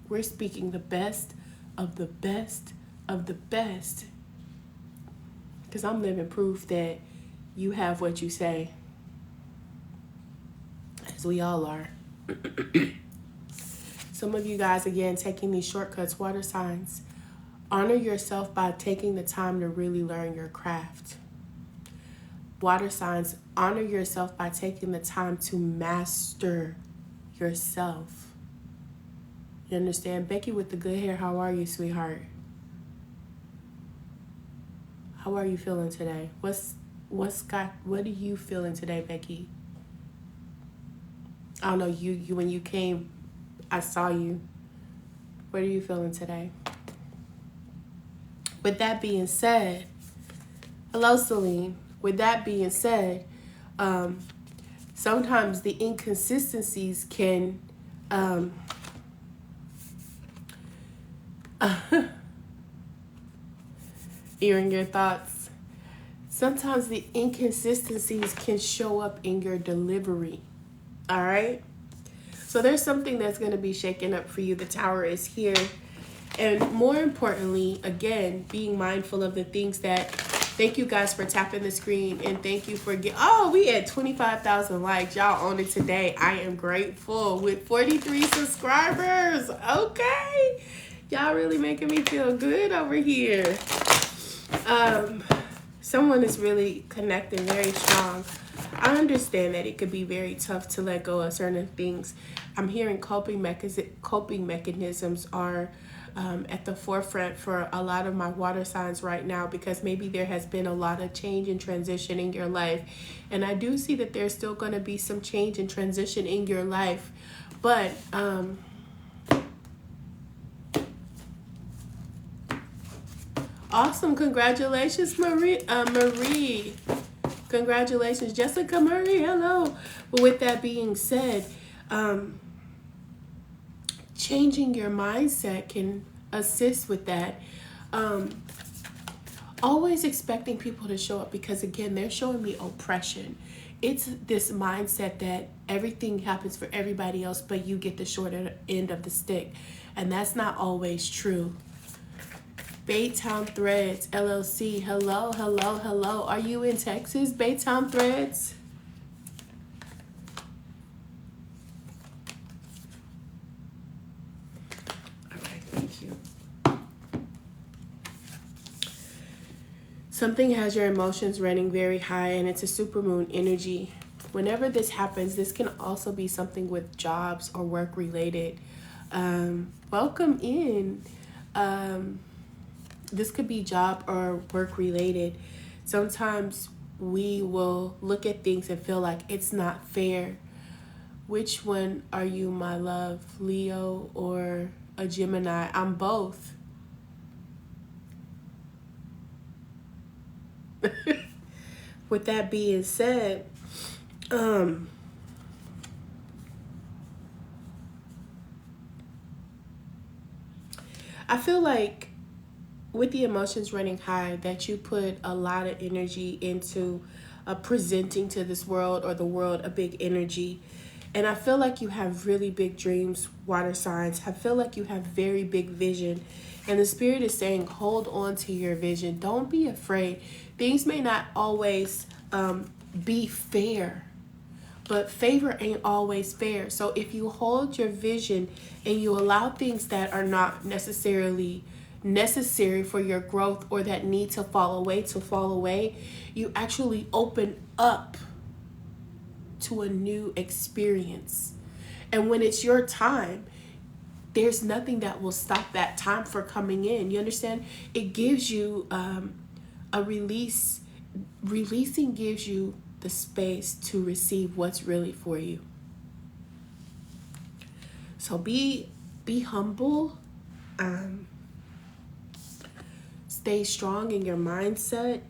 We're speaking the best of the best of the best. Because I'm living proof that you have what you say. As we all are. Some of you guys, again, taking these shortcuts, water signs. Honor yourself by taking the time to really learn your craft. Water signs, honor yourself by taking the time to master yourself. You understand? Becky with the good hair, how are you, sweetheart? How are you feeling today? What are you feeling today, Becky? I don't know, you when you came, I saw you. What are you feeling today? With that being said, hello, Celine. With that being said, sometimes the inconsistencies can hearing your thoughts. Sometimes the inconsistencies can show up in your delivery. All right? So there's something that's going to be shaken up for you. The Tower is here. And more importantly, again, being mindful of the things that, thank you guys for tapping the screen, and thank you for we had 25,000 likes. Y'all own it today. I am grateful with 43 subscribers. Okay. Y'all really making me feel good over here. Someone is really connecting very strong. I understand that it could be very tough to let go of certain things. I'm hearing coping mechanisms are at the forefront for a lot of my water signs right now, because maybe there has been a lot of change and transition in your life. And I do see that there's still going to be some change and transition in your life. But awesome. Congratulations, Marie. Congratulations, Jessica Murray. Hello. But with that being said, changing your mindset can assist with that. Always expecting people to show up, because again, they're showing me oppression. It's this mindset that everything happens for everybody else, but you get the short end of the stick. And that's not always true. Baytown Threads LLC. Hello, hello, hello. Are you in Texas, Baytown Threads? Okay, thank you. Something has your emotions running very high, and it's a supermoon energy. Whenever this happens, this can also be something with jobs or work related. Welcome in. This could be job or work related. Sometimes we will look at things and feel like it's not fair. Which one are you, my love? Leo or a Gemini? I'm both. With that being said, I feel like with the emotions running high, that you put a lot of energy into presenting to this world, or the world, a big energy. And I feel like you have really big dreams, water signs. I feel like you have very big vision. And the spirit is saying, hold on to your vision. Don't be afraid. Things may not always be fair, but favor ain't always fair. So if you hold your vision and you allow things that are not necessarily necessary for your growth, or that need to fall away, you actually open up to a new experience. And when it's your time, there's nothing that will stop that time for coming in. You understand? It gives you a release. Releasing gives you the space to receive what's really for you. So be humble. Stay strong in your mindset.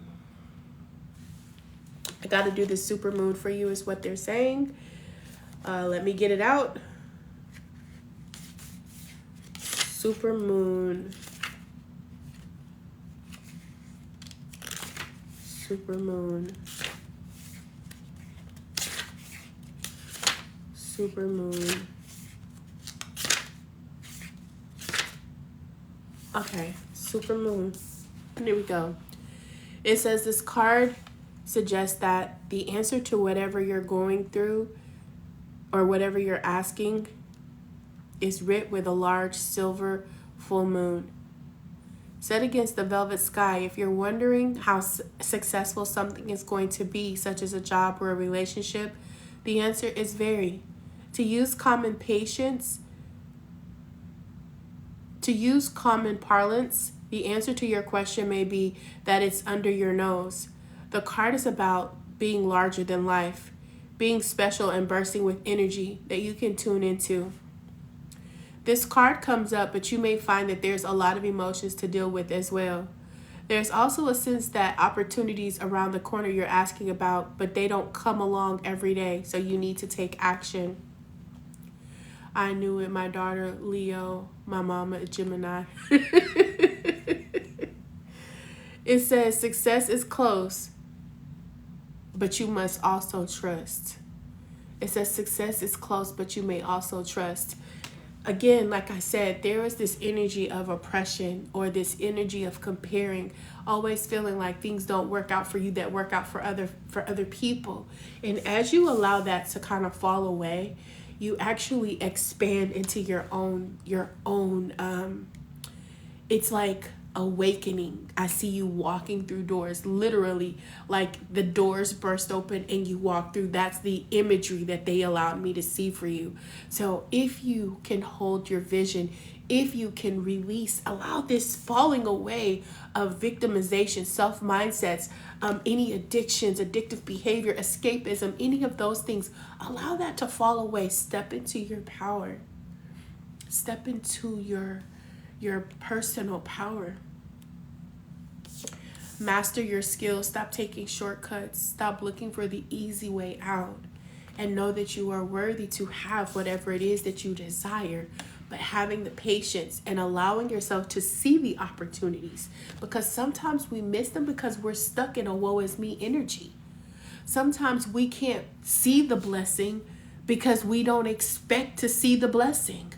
I got to do this super moon for you, is what they're saying. Let me get it out. Super moon. Super moon. Super moon. Okay, super moon. There we go. It says this card suggests that the answer to whatever you're going through, or whatever you're asking, is writ with a large silver full moon. Set against the velvet sky. If you're wondering how successful something is going to be, such as a job or a relationship, the answer is very. To use common parlance, the answer to your question may be that it's under your nose. The card is about being larger than life, being special and bursting with energy that you can tune into. This card comes up, but you may find that there's a lot of emotions to deal with as well. There's also a sense that opportunities around the corner you're asking about, but they don't come along every day, so you need to take action. I knew it, my daughter, Leo, my mama, Gemini. It says success is close, but you must also trust. It says success is close, but you may also trust. Again, like I said, there is this energy of oppression, or this energy of comparing, always feeling like things don't work out for you that work out for other people. And as you allow that to kind of fall away, you actually expand into your own it's like awakening. I see you walking through doors, literally, like the doors burst open and you walk through. That's the imagery that they allowed me to see for you. So if you can hold your vision, if you can release, allow this falling away of victimization, self mindsets, any addictions, addictive behavior, escapism, any of those things, allow that to fall away. Step into your power. Step into your personal power. Master your skills. Stop taking shortcuts. Stop looking for the easy way out. And know that you are worthy to have whatever it is that you desire. but having the patience and allowing yourself to see the opportunities, because sometimes we miss them because we're stuck in a woe is me energy. Sometimes we can't see the blessing because we don't expect to see the blessing.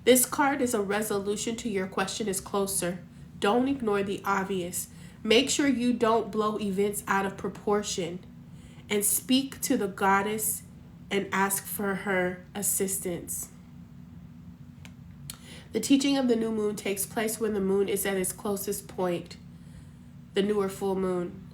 This card is a resolution to your question is closer. Don't ignore the obvious. Make sure you don't blow events out of proportion, and speak to the goddess and ask for her assistance. The teaching of the new moon takes place when the moon is at its closest point, the new or full moon.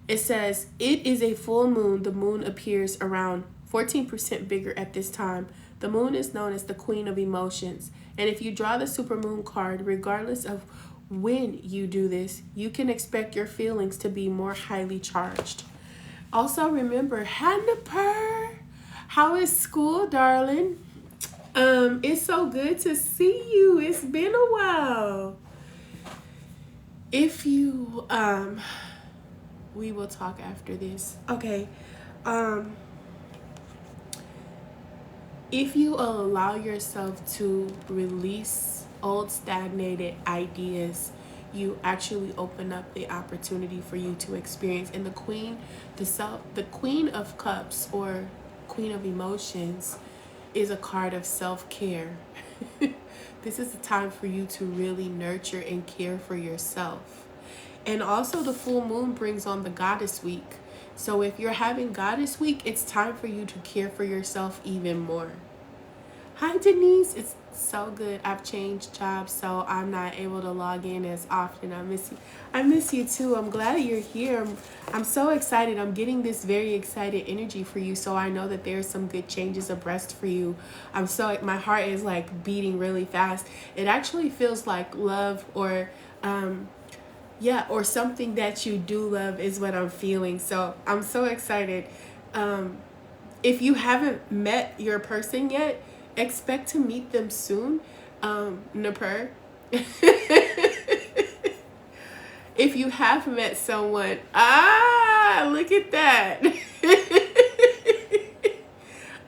It says, it is a full moon. The moon appears around 14% bigger at this time. The moon is known as the queen of emotions. And if you draw the supermoon card, regardless of when you do this, you can expect your feelings to be more highly charged. Also remember, Hannah, how is school, darling? It's so good to see you. It's been a while. If you, we will talk after this. Okay. If you allow yourself to release old stagnated ideas, you actually open up the opportunity for you to experience. And the Queen of Cups, or Queen of Emotions, is a card of self-care. This is a time for you to really nurture and care for yourself. And also the full moon brings on the Goddess Week. So if you're having Goddess Week, it's time for you to care for yourself even more. Hi, Denise. It's so good. I've changed jobs, so I'm not able to log in as often. I miss you. I miss you too. I'm glad you're here. I'm so excited. I'm getting this very excited energy for you, so I know that there's some good changes abreast for you. My heart is like beating really fast. It actually feels like love, or or something that you do love is what I'm feeling. So I'm so excited. If you haven't met your person yet, expect to meet them soon. Napur. If you have met someone, look at that.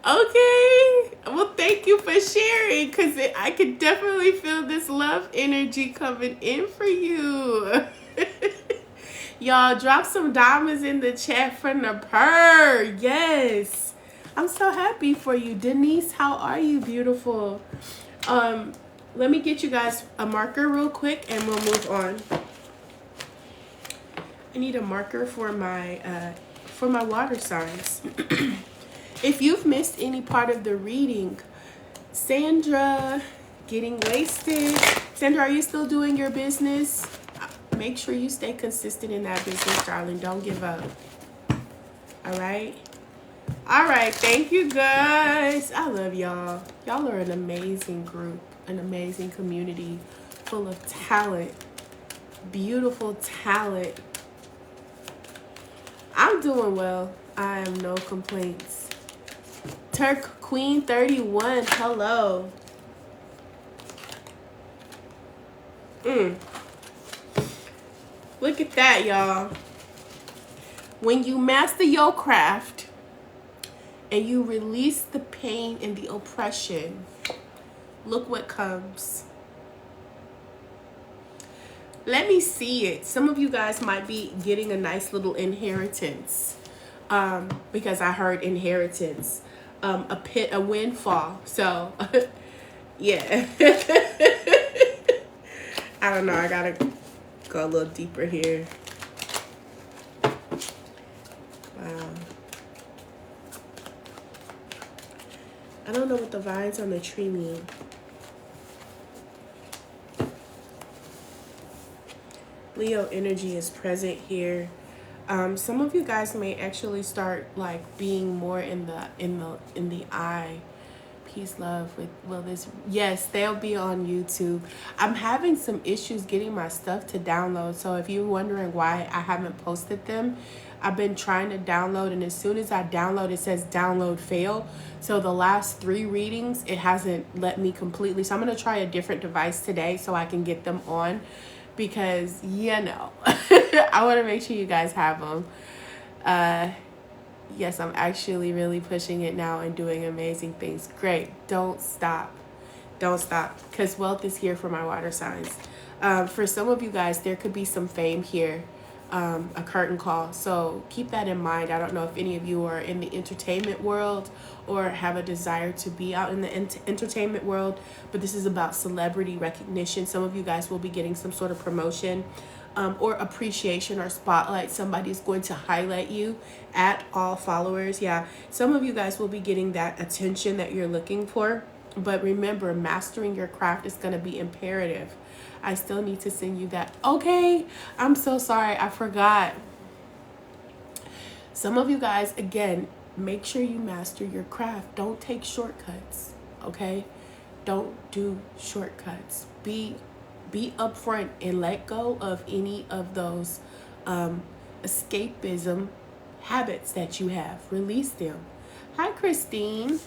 Okay. Well, thank you for sharing, because I could definitely feel this love energy coming in for you. Y'all, drop some diamonds in the chat for Napur. Yes. I'm so happy for you. Denise, how are you, beautiful? Let me get you guys a marker real quick and we'll move on. I need a marker for my water signs. If you've missed any part of the reading, Sandra, getting wasted. Sandra, are you still doing your business? Make sure you stay consistent in that business, darling. Don't give up. All right? All right. Thank you, guys. I love y'all. Y'all are an amazing group, an amazing community full of talent, beautiful talent. I'm doing well. I have no complaints. Turk Queen 31, hello. Look at that, y'all. When you master your craft and you release the pain and the oppression, look what comes. Let me see it. Some of you guys might be getting a nice little inheritance, because I heard inheritance, a windfall. So, yeah. I don't know. I gotta go a little deeper here. Wow. I don't know what the vines on the tree mean. Leo energy is present here. Some of you guys may actually start like being more in the eye. Peace, love with yes, they'll be on YouTube. I'm having some issues getting my stuff to download. So if you're wondering why I haven't posted them, I've been trying to download, and as soon as I download, it says download fail. So the last 3 readings, it hasn't let me completely. So I'm gonna try a different device today so I can get them on, because I want to make sure you guys have them. Yes, I'm actually really pushing it now and doing amazing things. Great. Don't stop. Don't stop. Because wealth is here for my water signs. For some of you guys, there could be some fame here, a curtain call. So keep that in mind. I don't know if any of you are in the entertainment world or have a desire to be out in the entertainment world, but this is about celebrity recognition. Some of you guys will be getting some sort of promotion, or appreciation or spotlight. Somebody's going to highlight you at all followers. Yeah, some of you guys will be getting that attention that you're looking for. But remember, mastering your craft is going to be imperative. I still need to send you that. Okay, I'm so sorry. I forgot. Some of you guys, again, make sure you master your craft. Don't take shortcuts, okay? Don't do shortcuts. Be upfront and let go of any of those escapism habits that you have. Release them. Hi, Christine.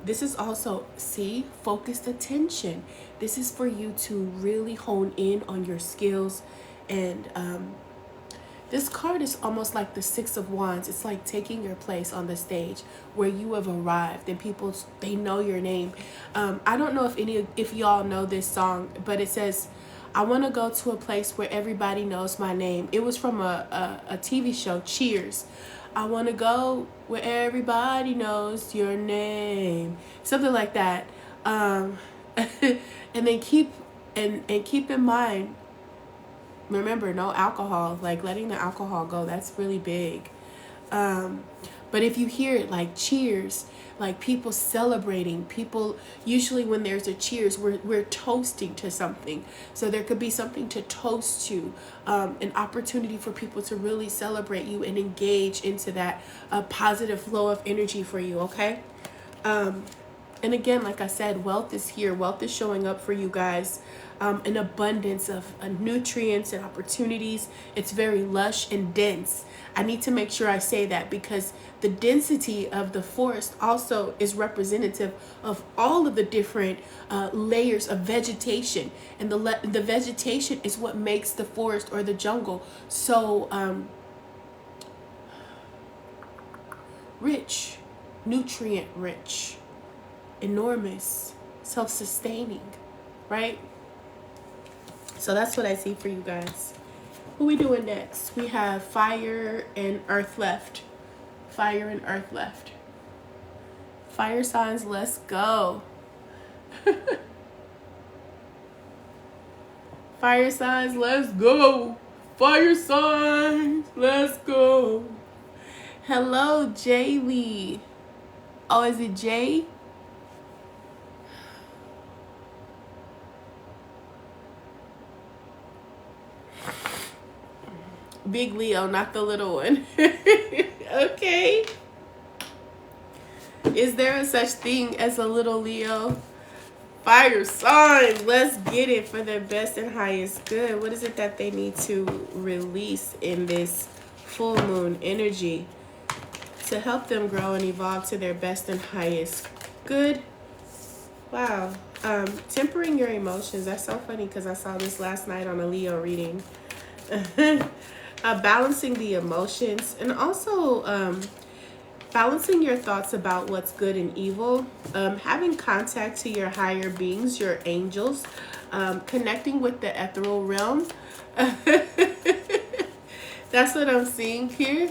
This is also, see, focused attention. This is for you to really hone in on your skills. And this card is almost like the Six of Wands. It's like taking your place on the stage where you have arrived and people, they know your name. I don't know if y'all know this song, but it says, I want to go to a place where everybody knows my name. It was from a TV show, Cheers. I want to go where everybody knows your name. Something like that. And then keep in mind, remember, no alcohol. Like letting the alcohol go, that's really big. But if you hear it like cheers, like people celebrating, people, usually when there's a cheers, we're toasting to something. So there could be something to toast to, an opportunity for people to really celebrate you and engage into that positive flow of energy for you, okay? And again, like I said, wealth is here. Wealth is showing up for you guys. An abundance of nutrients and opportunities. It's very lush and dense. I need to make sure I say that because the density of the forest also is representative of all of the different layers of vegetation. And the vegetation is what makes the forest or the jungle so rich, nutrient rich, enormous, self-sustaining, right? So that's what I see for you guys. What we doing next? We have fire and earth left. Fire and earth left. Fire signs, let's go. Fire signs, let's go. Fire signs, let's go. Hello, Jaylee. Oh, is it Jay? Big Leo, not the little one. Okay. Is there a such thing as a little Leo? Fire sign. Let's get it for their best and highest good. What is it that they need to release in this full moon energy to help them grow and evolve to their best and highest good? Wow. Tempering your emotions. That's so funny because I saw this last night on a Leo reading. Balancing the emotions and also balancing your thoughts about what's good and evil, having contact to your higher beings, your angels, connecting with the ethereal realm. That's what I'm seeing here.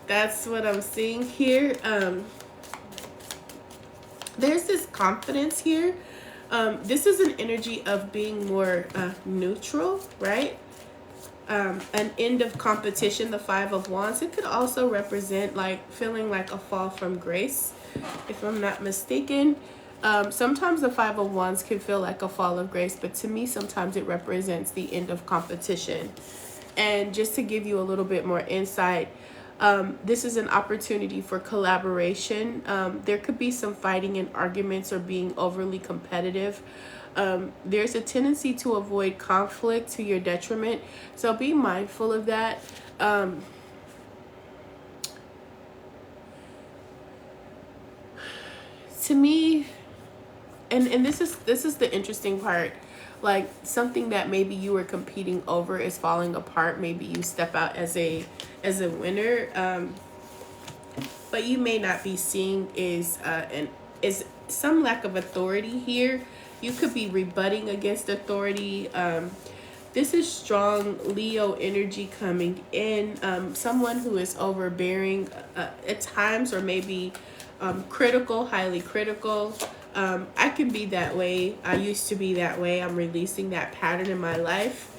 That's what I'm seeing here. There's this confidence here. This is an energy of being more neutral, right? An end of competition, the Five of Wands. It could also represent like feeling like a fall from grace, if I'm not mistaken. Sometimes the Five of Wands can feel like a fall of grace, but to me, sometimes it represents the end of competition. And just to give you a little bit more insight, this is an opportunity for collaboration. There could be some fighting and arguments or being overly competitive. There's a tendency to avoid conflict to your detriment. So be mindful of that. To me, and this is the interesting part. Like something that maybe you were competing over is falling apart. Maybe you step out as a as a winner. But you may not be seeing is some lack of authority here. You could be rebutting against authority. This is strong Leo energy coming in. Someone who is overbearing at times, or maybe critical, highly critical. I can be that way. I used to be that way. I'm releasing that pattern in my life.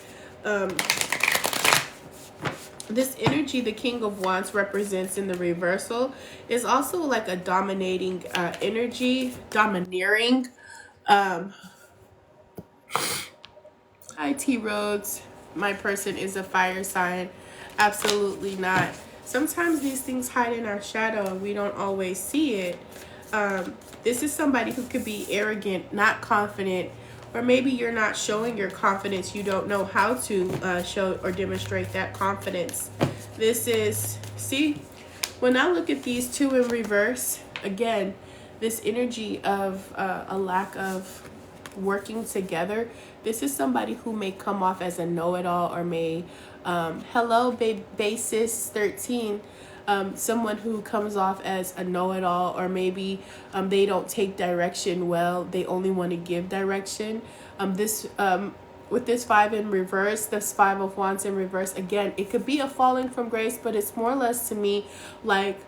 This energy the King of Wands represents in the reversal is also like a dominating energy, domineering. Hi, T Rhodes. My person is a fire sign. Absolutely not. Sometimes these things hide in our shadow and we don't always see it. This is somebody who could be arrogant, not confident, or maybe you're not showing your confidence. You don't know how to show or demonstrate that confidence. This is, see, when I look at these two in reverse, again, this energy of a lack of working together. This is somebody who may come off as a know-it-all, or may, hello, basis 13. Someone who comes off as a know-it-all, or maybe they don't take direction well. They only want to give direction. With this 5 in reverse, this 5 of Wands in reverse, again, it could be a falling from grace, but it's more or less to me like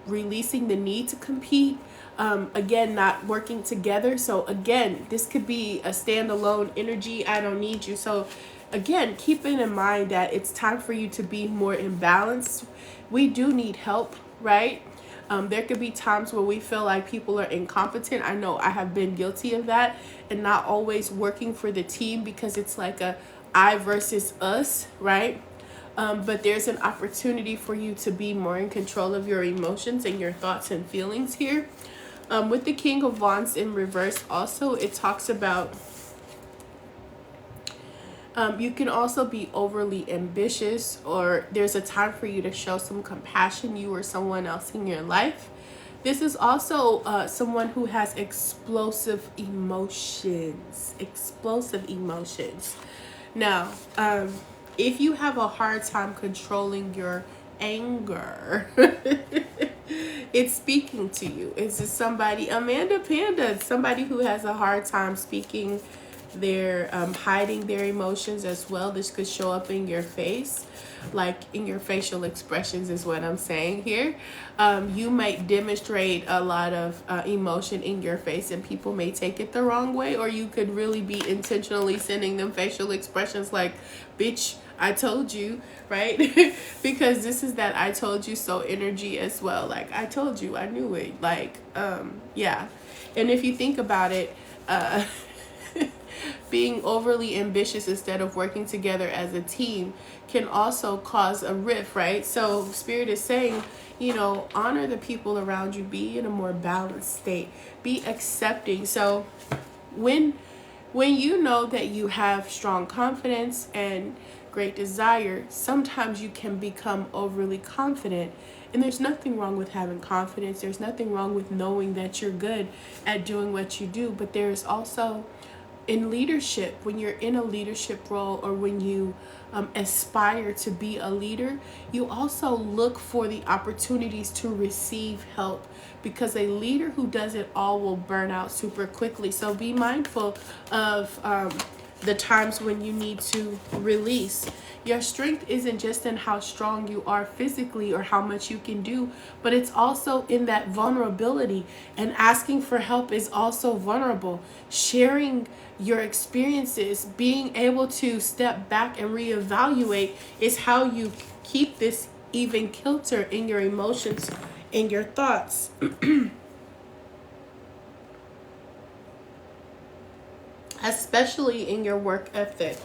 releasing the need to compete. Again, not working together. So again, this could be a standalone energy. I don't need you. So again, keeping in mind that it's time for you to be more in balance. We do need help, right? There could be times where we feel like people are incompetent. I know I have been guilty of that, and not always working for the team, because it's like a I versus us, right? But there's an opportunity for you to be more in control of your emotions and your thoughts and feelings here. With the King of Wands in reverse, also, it talks about you can also be overly ambitious, or there's a time for you to show some compassion, you or someone else in your life. This is also someone who has explosive emotions. Now, if you have a hard time controlling your anger, it's speaking to you. Is this somebody, Amanda Panda, somebody who has a hard time speaking their hiding their emotions as well? This could show up in your face, like in your facial expressions is what I'm saying here. You might demonstrate a lot of emotion in your face, and people may take it the wrong way, or you could really be intentionally sending them facial expressions like, bitch, I told you, right? Because this is that I told you so energy as well. Like, I told you, I knew it. Like, yeah. And if you think about it, being overly ambitious instead of working together as a team can also cause a rift, right? So Spirit is saying, you know, honor the people around you, be in a more balanced state, be accepting. So when you know that you have strong confidence and great desire, sometimes you can become overly confident. And there's nothing wrong with having confidence. There's nothing wrong with knowing that you're good at doing what you do. But there's also in leadership, when you're in a leadership role, or when you aspire to be a leader, you also look for the opportunities to receive help, because a leader who does it all will burn out super quickly. So be mindful of the times when you need to release. Your strength isn't just in how strong you are physically or how much you can do, but it's also in that vulnerability. And asking for help is also vulnerable. Sharing your experiences, being able to step back and reevaluate, is how you keep this even kilter in your emotions, in your thoughts. Especially in your work ethic.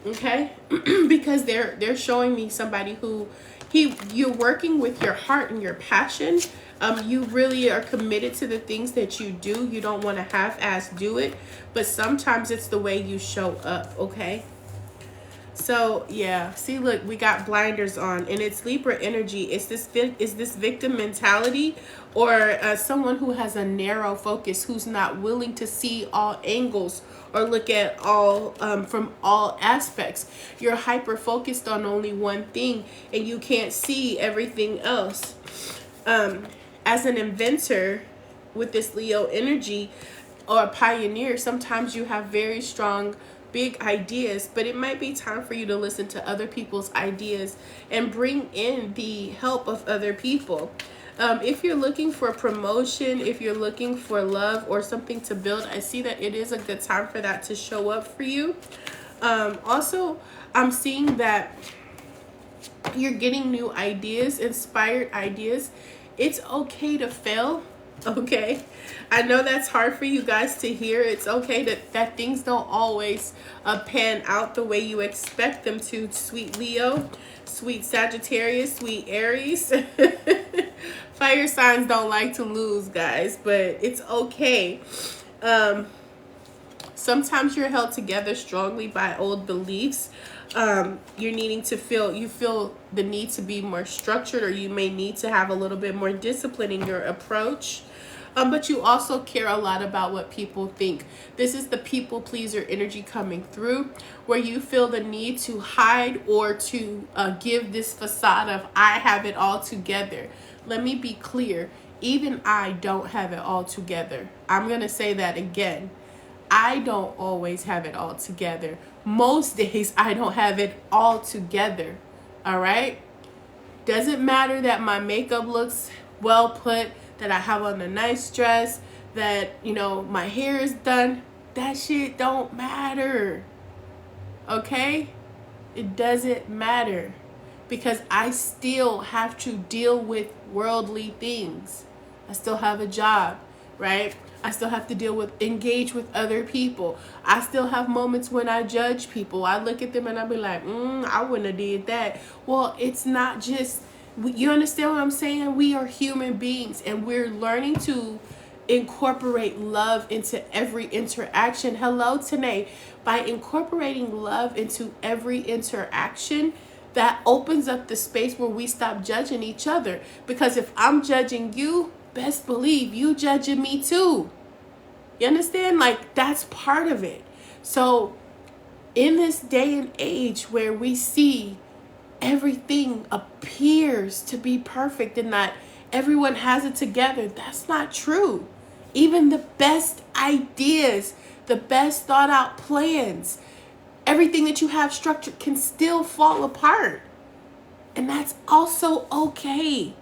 Okay? Because they're showing me somebody who you're working with your heart and your passion. You really are committed to the things that you do. You don't want to half-ass do it, but sometimes it's the way you show up, okay? So yeah, see, look, we got blinders on, and it's Libra energy. Is this victim mentality, or someone who has a narrow focus, who's not willing to see all angles or look at all from all aspects. You're hyper focused on only one thing, and you can't see everything else. As an inventor with this Leo energy, or a pioneer, sometimes you have very strong big ideas, but it might be time for you to listen to other people's ideas and bring in the help of other people. If you're looking for promotion, if you're looking for love or something to build, I see that it is a good time for that to show up for you. Also, I'm seeing that you're getting new ideas, inspired ideas. It's okay to fail. Okay, I know that's hard for you guys to hear. It's okay that things don't always pan out the way you expect them to, sweet Leo, sweet Sagittarius, sweet Aries. Fire signs don't like to lose, guys, but it's okay. Sometimes you're held together strongly by old beliefs. You're needing to feel the need to be more structured, or you may need to have a little bit more discipline in your approach. But you also care a lot about what people think. This is the people pleaser energy coming through, where you feel the need to hide or to give this facade of I have it all together. Let me be clear. Even I don't have it all together. I'm going to say that again. I don't always have it all together. Most days I don't have it all together. All right? Doesn't matter that my makeup looks well put, that I have on a nice dress, that, my hair is done. That shit don't matter. Okay? It doesn't matter. Because I still have to deal with worldly things. I still have a job, right? I still have to engage with other people. I still have moments when I judge people. I look at them and I be like, I wouldn't have did that. Well, it's not just, you understand what I'm saying? We are human beings, and we're learning to incorporate love into every interaction. Hello, Tanae. By incorporating love into every interaction, that opens up the space where we stop judging each other. Because if I'm judging you, best believe you judging me too. You understand? Like, that's part of it. So in this day and age where we see everything appears to be perfect and that everyone has it together, that's not true. Even the best ideas, the best thought out plans, everything that you have structured can still fall apart. And that's also okay,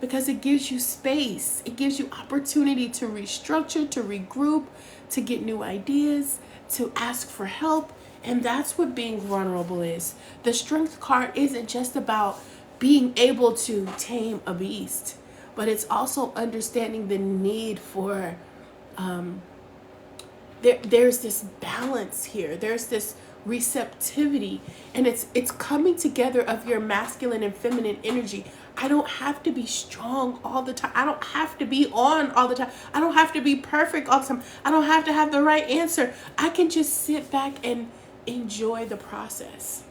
because it gives you space. It gives you opportunity to restructure, to regroup, to get new ideas, to ask for help. And that's what being vulnerable is. The Strength card isn't just about being able to tame a beast, but it's also understanding the need for there's this balance here. There's this receptivity, and it's coming together of your masculine and feminine energy. I don't have to be strong all the time. I don't have to be on all the time. I don't have to be perfect all the time. I don't have to have the right answer. I can just sit back and enjoy the process.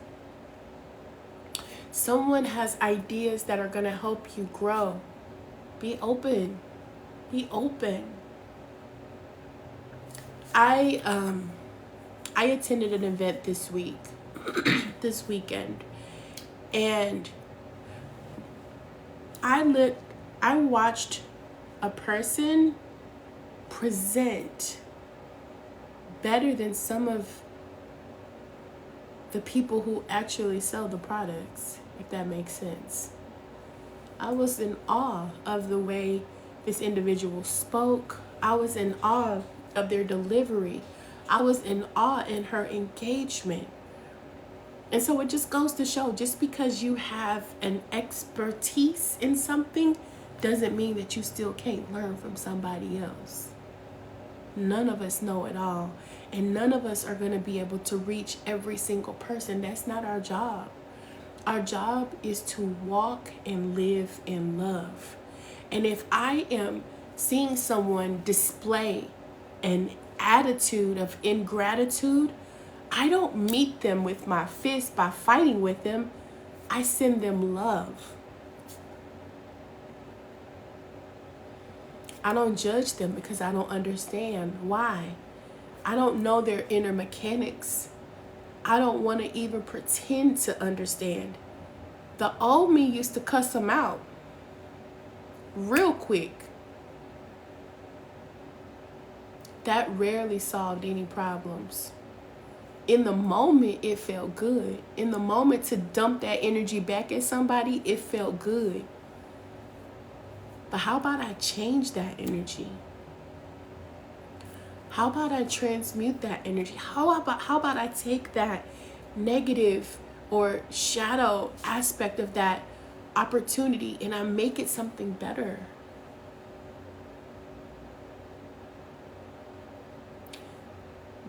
Someone has ideas that are going to help you grow. Be open. Be open. I attended an event this weekend, and I watched a person present better than some of the people who actually sell the products, if that makes sense. I was in awe of the way this individual spoke. I was in awe of their delivery. I was in awe in her engagement. And so it just goes to show, just because you have an expertise in something doesn't mean that you still can't learn from somebody else. None of us know it all, and none of us are going to be able to reach every single person. That's not our job. Our job is to walk and live in love. And if I am seeing someone display an attitude of ingratitude, I don't meet them with my fist by fighting with them. I send them love. I don't judge them because I don't understand why. I don't know their inner mechanics. I don't want to even pretend to understand. The old me used to cuss them out real quick. That rarely solved any problems. In the moment, it felt good. In the moment, to dump that energy back at somebody, it felt good. But how about I change that energy? How about I transmute that energy? How about I take that negative or shadow aspect of that opportunity and I make it something better?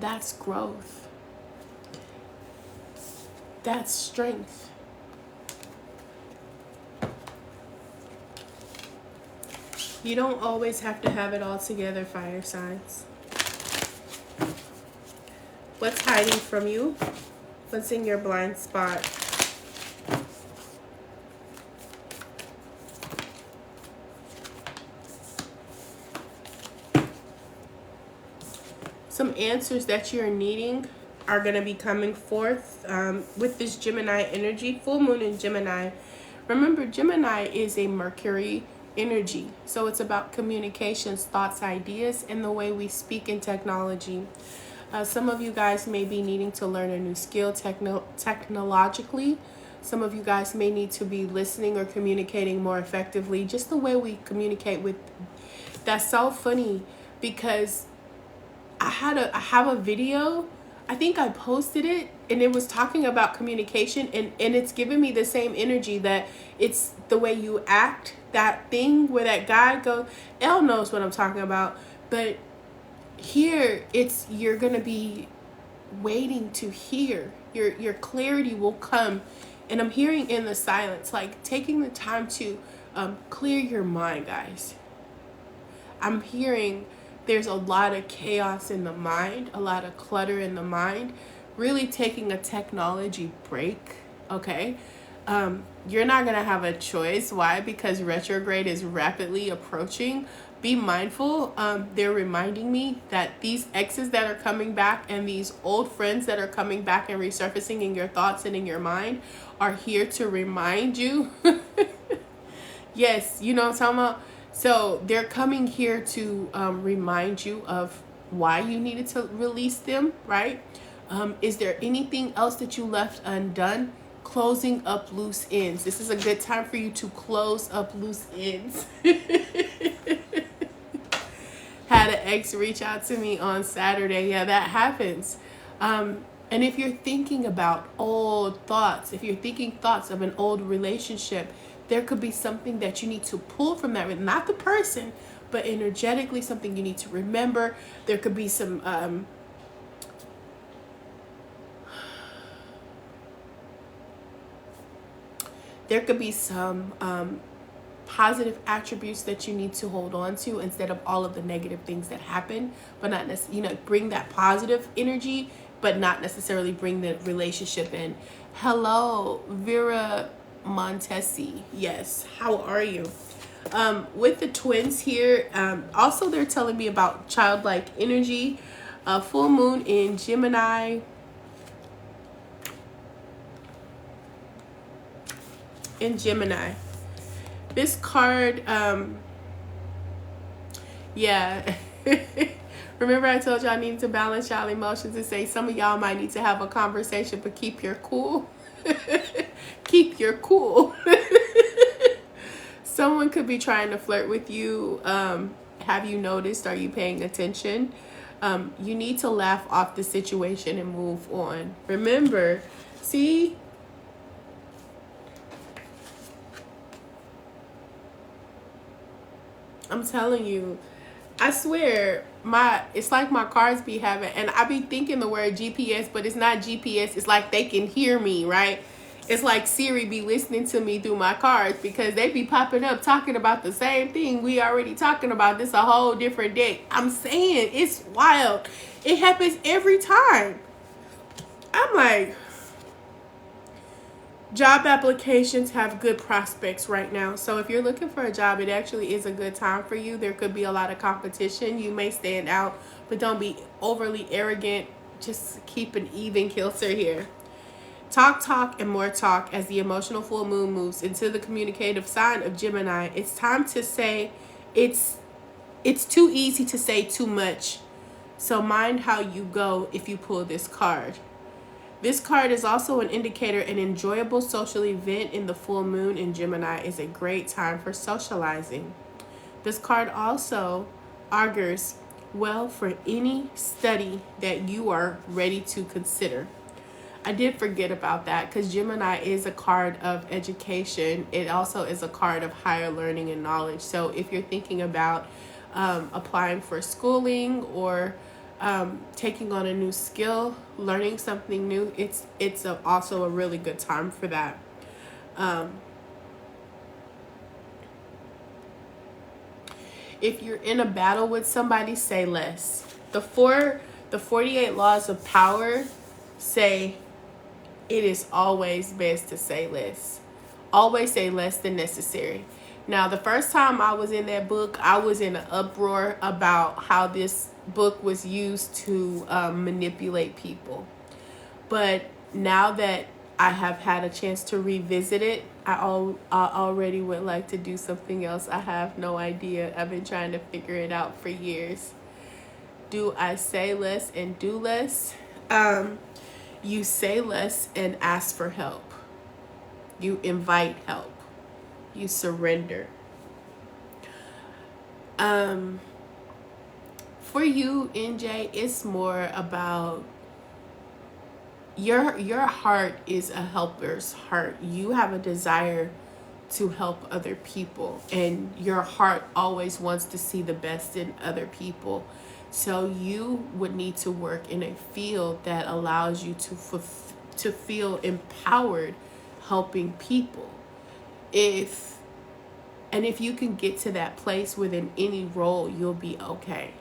That's growth. That's strength. You don't always have to have it all together, fire signs. What's hiding from you? What's in your blind spot? Some answers that you're needing are going to be coming forth with this Gemini energy, full moon in Gemini. Remember, Gemini is a Mercury energy, so it's about communications, thoughts, ideas, and the way we speak in technology. Some of you guys may be needing to learn a new skill technologically. Some of you guys may need to be listening or communicating more effectively. Just the way we communicate with, that's so funny because I have a video, I think I posted it, and it was talking about communication, and it's giving me the same energy that it's the way you act, that thing where that guy goes, Elle knows what I'm talking about, but here it's, you're going to be waiting to hear, your clarity will come, and I'm hearing in the silence, like taking the time to clear your mind, guys. I'm hearing there's a lot of chaos in the mind, a lot of clutter in the mind, really taking a technology break, okay? You're not going to have a choice. Why? Because retrograde is rapidly approaching. Be mindful. They're reminding me that these exes that are coming back and these old friends that are coming back and resurfacing in your thoughts and in your mind are here to remind you. Yes, you know what I'm talking about? So they're coming here to remind you of why you needed to release them, right? Is there anything else that you left undone? Closing up loose ends. This is a good time for you to close up loose ends. Had an ex reach out to me on Saturday. Yeah, that happens. And if you're thinking about old thoughts, if you're thinking thoughts of an old relationship, there could be something that you need to pull from that, not the person, but energetically something you need to remember. There could be some positive attributes that you need to hold on to instead of all of the negative things that happen, but not necessarily, bring that positive energy, but not necessarily bring the relationship in. Hello, Vera Montesi. Yes, how are you? With the twins here, also they're telling me about childlike energy, full moon in Gemini. This card, yeah. Remember I told you I need to balance y'all emotions and say some of y'all might need to have a conversation, but keep your cool. Keep your cool. Someone could be trying to flirt with you. Have you noticed? Are you paying attention? You need to laugh off the situation and move on. Remember, see, I'm telling you, I swear, it's like my cards be having, and I be thinking the word GPS, but it's not GPS. It's like they can hear me, right? It's like Siri be listening to me through my cards because they be popping up talking about the same thing we already talking about. This a whole different deck. I'm saying, it's wild. It happens every time. I'm like, job applications have good prospects right now. So if you're looking for a job, it actually is a good time for you. There could be a lot of competition. You may stand out, but don't be overly arrogant. Just keep an even kilter here. Talk, and more talk as the emotional full moon moves into the communicative sign of Gemini. It's time to say it's too easy to say too much. So mind how you go if you pull this card. This card is also an indicator an enjoyable social event in the full moon in Gemini is a great time for socializing. This card also augurs well for any study that you are ready to consider. I did forget about that because Gemini is a card of education. It also is a card of higher learning and knowledge. So if you're thinking about applying for schooling or taking on a new skill, learning something new, it's also a really good time for that. If you're in a battle with somebody, say less. The 48 laws of power say it is always best to say less. Always say less than necessary. Now, the first time I was in that book, I was in an uproar about how this book was used to manipulate people. But now that I have had a chance to revisit it, I already would like to do something else. I have no idea. I've been trying to figure it out for years. Do I say less and do less? You say less and ask for help. You invite help. You surrender. For you, NJ, it's more about your heart is a helper's heart. You have a desire to help other people, and your heart always wants to see the best in other people. So you would need to work in a field that allows you to feel empowered helping people. If you can get to that place within any role, you'll be okay.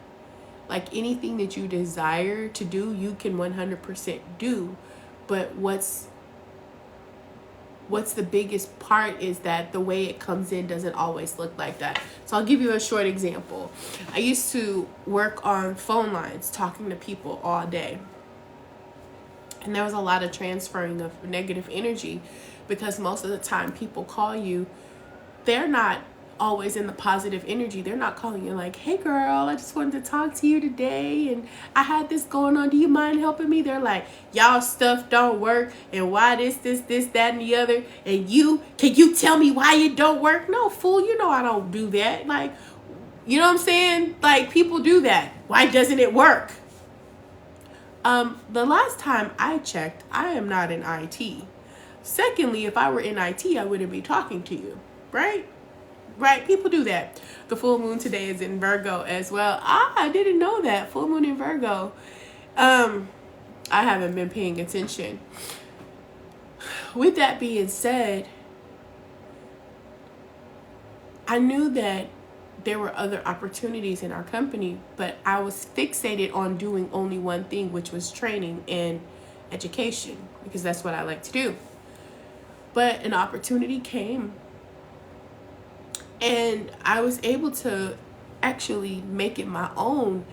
Like anything that you desire to do, you can 100% do. But what's the biggest part is that the way it comes in doesn't always look like that. So I'll give you a short example. I used to work on phone lines, talking to people all day. And there was a lot of transferring of negative energy because most of the time people call you, they're not always in the positive energy. They're not calling you like, hey girl, I just wanted to talk to you today and I had this going on. Do you mind helping me? They're like, y'all stuff don't work and why this, that, and the other. And can you tell me why it don't work? No, fool, you know I don't do that. Like, you know what I'm saying? Like people do that. Why doesn't it work? The last time I checked, I am not in IT. Secondly, if I were in IT, I wouldn't be talking to you, right? Right? People do that. The full moon today is in Virgo as well. I didn't know that. Full moon in Virgo. I haven't been paying attention. With that being said, I knew that there were other opportunities in our company, but I was fixated on doing only one thing, which was training and education, because that's what I like to do. But an opportunity came and I was able to actually make it my own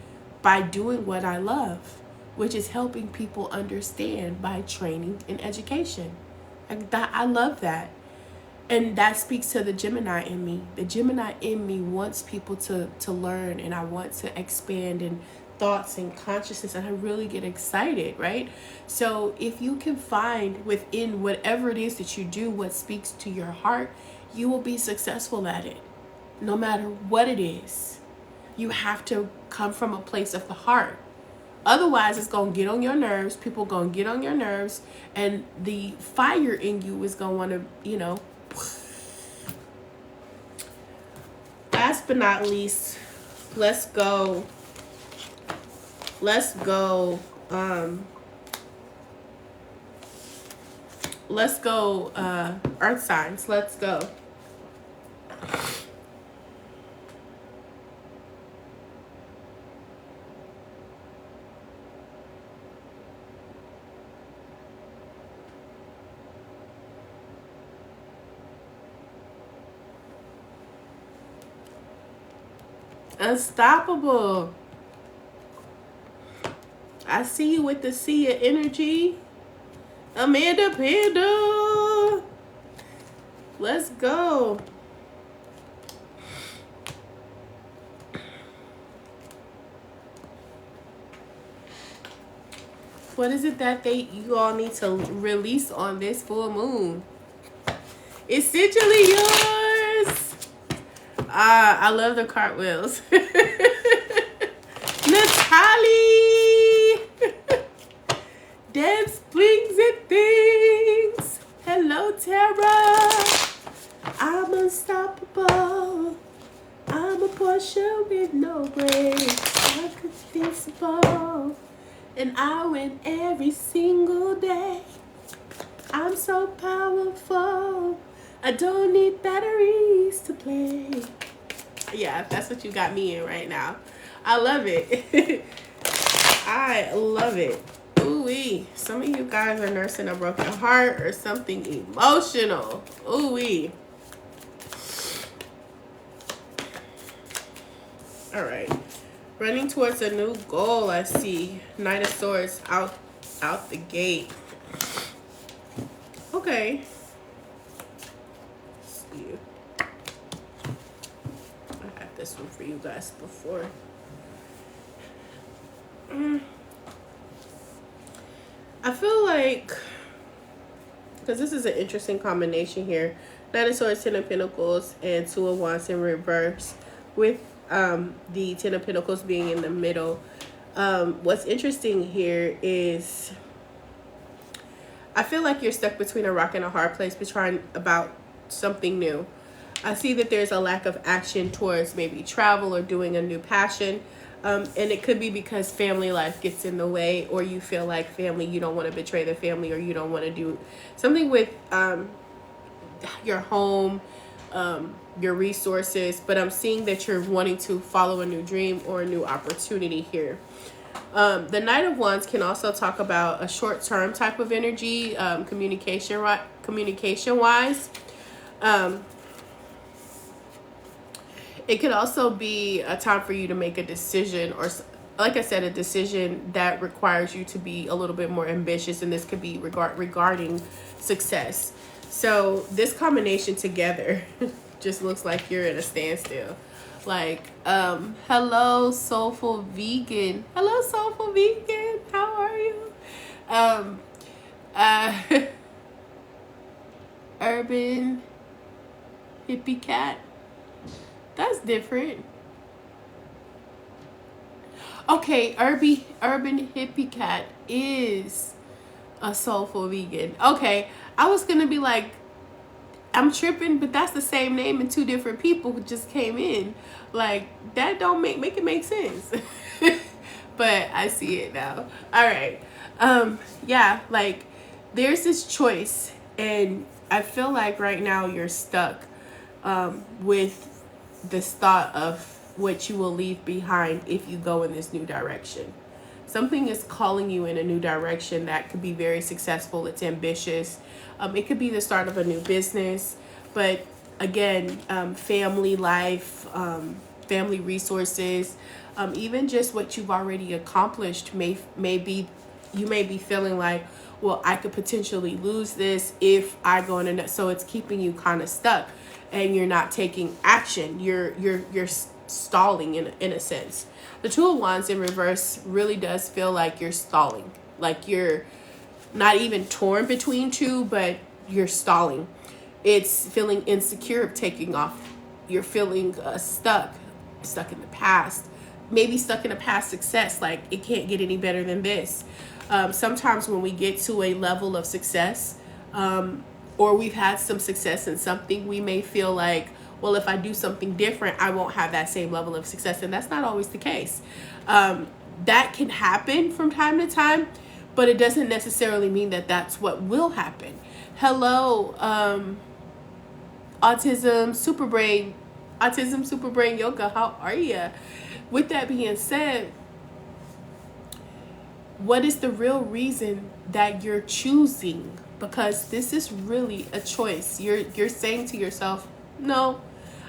by doing what I love, which is helping people understand by training and education. I love that. And that speaks to the Gemini in me. The Gemini in me wants people to learn, and I want to expand in thoughts and consciousness, and I really get excited, right? So if you can find within whatever it is that you do what speaks to your heart, you will be successful at it, no matter what it is. You have to come from a place of the heart. Otherwise, it's going to get on your nerves. People going to get on your nerves, and the fire in you is going to want to, Last but not least, let's go earth signs. Let's go. Unstoppable. I see you with the sea of energy. Amanda Panda. Let's go. What is it that you all need to release on this full moon? Essentially yours. I love the cartwheels. Natalie. Debs, blings, and things. Hello, Tara. I'm unstoppable. I'm a Porsche with no brakes. I'm invincible. And I win every single day. I'm so powerful. I don't need batteries to play. Yeah, that's what you got me in right now. I love it. I love it. Ooh-wee. Some of you guys are nursing a broken heart or something emotional. Ooh-wee. All right. Running towards a new goal, I see. Knight of Swords out the gate. Okay. Let's see. I had this one for you guys before. I feel like, because this is an interesting combination here. Knight of Swords, Ten of Pentacles, and Two of Wands in reverse. With the Ten of Pentacles being in the middle. What's interesting here is I feel like you're stuck between a rock and a hard place, but trying about something new. I see that there's a lack of action towards maybe travel or doing a new passion. And it could be because family life gets in the way, or you feel like family, you don't want to betray the family, or you don't want to do something with your home, your resources. But I'm seeing that you're wanting to follow a new dream or a new opportunity here. The Knight of Wands can also talk about a short-term type of energy, communication wise. It could also be a time for you to make a decision, or like I said, a decision that requires you to be a little bit more ambitious, and this could be regarding success. So this combination together just looks like you're at a standstill. Like, hello, Soulful Vegan. Hello, Soulful Vegan. How are you? Urban Hippie Cat. That's different. Okay, Urban Hippie Cat is a Soulful Vegan. Okay, I was gonna be like, I'm tripping, but that's the same name and two different people who just came in. Like, that don't make it make sense. But I see it now. All right. Yeah, like there's this choice, and I feel like right now you're stuck with this thought of what you will leave behind if you go in this new direction. Something is calling you in a new direction that could be very successful. It's ambitious. It could be the start of a new business, but again, family life, family resources, even just what you've already accomplished may be, you may be feeling like, well, I could potentially lose this if I go in, so it's keeping you kind of stuck, and you're not taking action. You're stalling in a sense. The Two of Wands in reverse really does feel like you're stalling, like you're not even torn between two, but you're stalling. It's feeling insecure of taking off. You're feeling stuck in the past, maybe stuck in a past success, like it can't get any better than this. Sometimes when we get to a level of success, or we've had some success in something, we may feel like, well, if I do something different, I won't have that same level of success. And that's not always the case. That can happen from time to time, but it doesn't necessarily mean that that's what will happen. Hello, Autism Superbrain Yoga. How are you? With that being said, what is the real reason that you're choosing? Because this is really a choice. You're saying to yourself, no,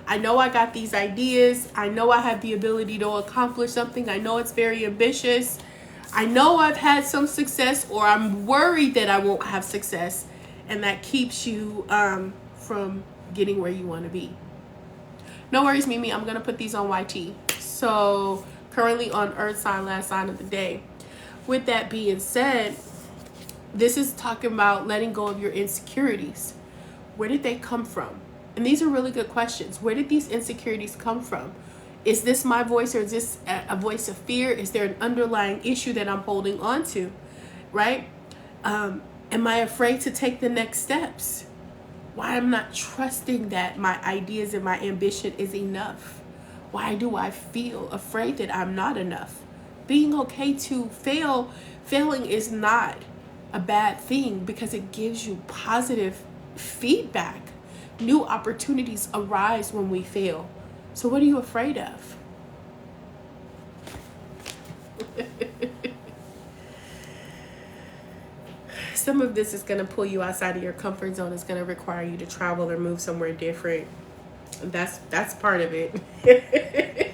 I know I got these ideas. I know I have the ability to accomplish something. I know it's very ambitious. I know I've had some success, or I'm worried that I won't have success. And that keeps you from getting where you want to be. No worries, Mimi. I'm going to put these on YT. So currently on Earth sign, last sign of the day. With that being said, this is talking about letting go of your insecurities. Where did they come from? And these are really good questions. Where did these insecurities come from? Is this my voice, or is this a voice of fear? Is there an underlying issue that I'm holding on to, right? Am I afraid to take the next steps? Why I'm not trusting that my ideas and my ambition is enough? Why do I feel afraid that I'm not enough? Being okay to fail. Failing is not a bad thing because it gives you positive feedback. New opportunities arise when we fail. So what are you afraid of? Some of this is going to pull you outside of your comfort zone. It's going to require you to travel or move somewhere different. That's part of it.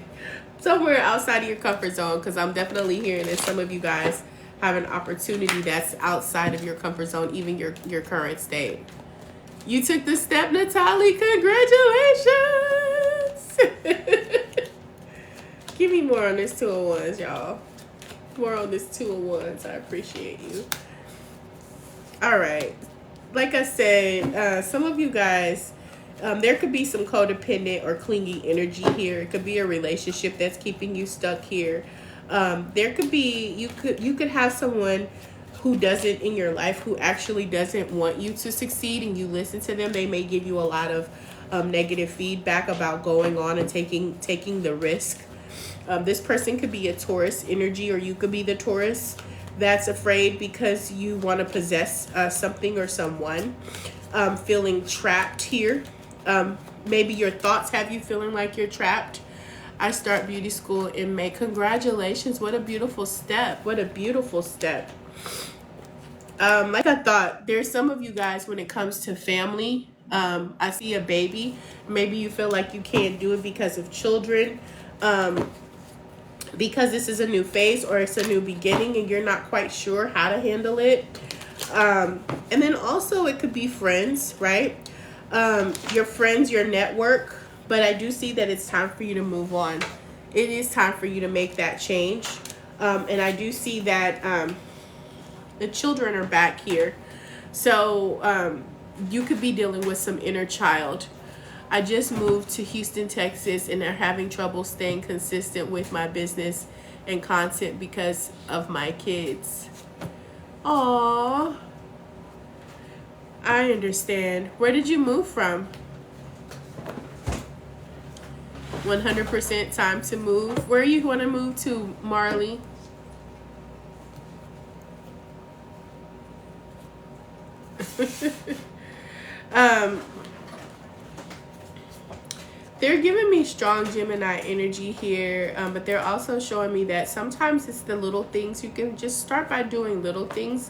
Somewhere outside of your comfort zone, because I'm definitely hearing that some of you guys have an opportunity that's outside of your comfort zone, even your current state. You took the step, Natalie. Congratulations. Give me more on this 2 of Wands, y'all. More on this 2 of Wands. I appreciate you. All right. Like I said, some of you guys, there could be some codependent or clingy energy here. It could be a relationship that's keeping you stuck here. There could be, you could have someone who doesn't in your life, who actually doesn't want you to succeed, and you listen to them. They may give you a lot of negative feedback about going on and taking the risk. This person could be a Taurus energy, or you could be the Taurus that's afraid because you want to possess something or someone. Feeling trapped here. Maybe your thoughts have you feeling like you're trapped. I start beauty school in May. Congratulations. What a beautiful step. What a beautiful step. Like I thought, there's some of you guys, when it comes to family, I see a baby. Maybe you feel like you can't do it because of children, because this is a new phase or it's a new beginning and you're not quite sure how to handle it. And then also it could be friends, right? Your friends, your network. But I do see that it's time for you to move on. It is time for you to make that change. And I do see that the children are back here. So you could be dealing with some inner child. I just moved to Houston, Texas, and they're having trouble staying consistent with my business and content because of my kids. Aww. I understand. Where did you move from? 100% time to move. Where you want to move to, Marley? They're giving me strong Gemini energy here, but they're also showing me that sometimes it's the little things. You can just start by doing little things.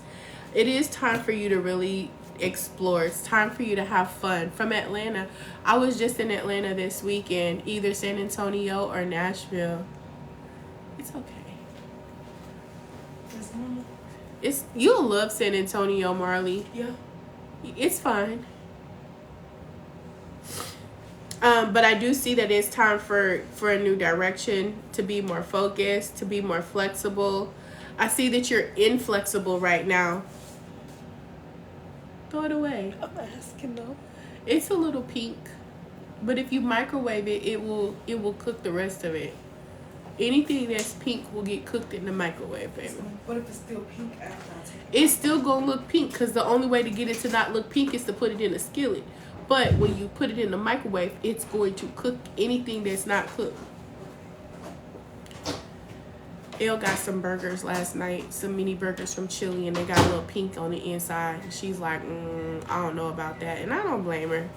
It is time for you to really explore. It's time for you to have fun. From Atlanta, I was just in Atlanta this weekend, either San Antonio or Nashville. It's okay. You'll love San Antonio, Marley. Yeah. It's fine. But I do see that it's time for a new direction, to be more focused, to be more flexible. I see that you're inflexible right now. Throw it away. I'm asking though. It's a little pink, but if you microwave it, it will cook the rest of it. Anything that's pink will get cooked in the microwave, baby. So what if it's still pink after I take it? It's still gonna look pink because the only way to get it to not look pink is to put it in a skillet. But when you put it in the microwave, it's going to cook anything that's not cooked. Elle got some burgers last night, some mini burgers from Chili, and they got a little pink on the inside. And she's like, I don't know about that. And I don't blame her.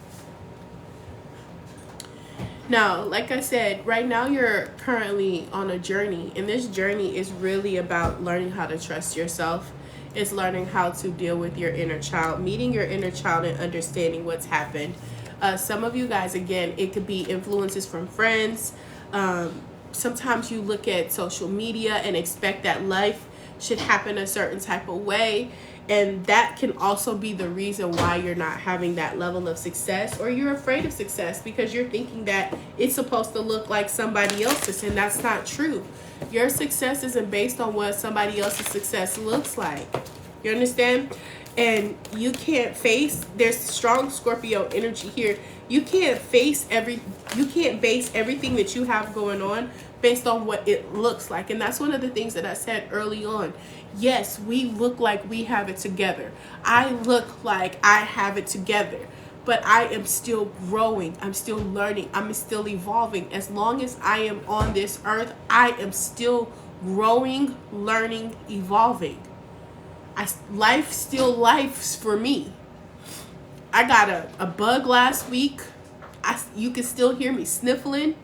Now, like I said, right now you're currently on a journey. And this journey is really about learning how to trust yourself. It's learning how to deal with your inner child, meeting your inner child and understanding what's happened. Some of you guys, again, it could be influences from friends. Sometimes you look at social media and expect that life should happen a certain type of way, and that can also be the reason why you're not having that level of success, or you're afraid of success because you're thinking that it's supposed to look like somebody else's, and that's not true. Your success isn't based on what somebody else's success looks like. You understand? And you can't face, there's strong Scorpio energy here. You can't base everything that you have going on based on what it looks like. And that's one of the things that I said early on. Yes, we look like we have it together. I look like I have it together. But I am still growing. I'm still learning. I'm still evolving. As long as I am on this earth, I am still growing, learning, evolving. Life still lifes for me. I got a bug last week. You can still hear me sniffling.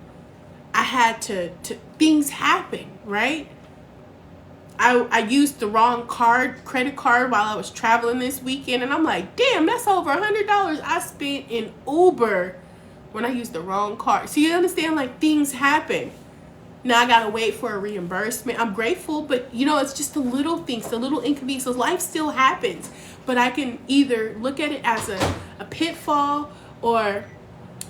I had to things happen, right? I used the wrong credit card while I was traveling this weekend, and I'm like, damn, that's over $100 I spent in Uber when I used the wrong card. So you understand, like, things happen. Now I gotta wait for a reimbursement. I'm grateful, but it's just the little things, the little inconveniences. Life still happens, but I can either look at it as a pitfall or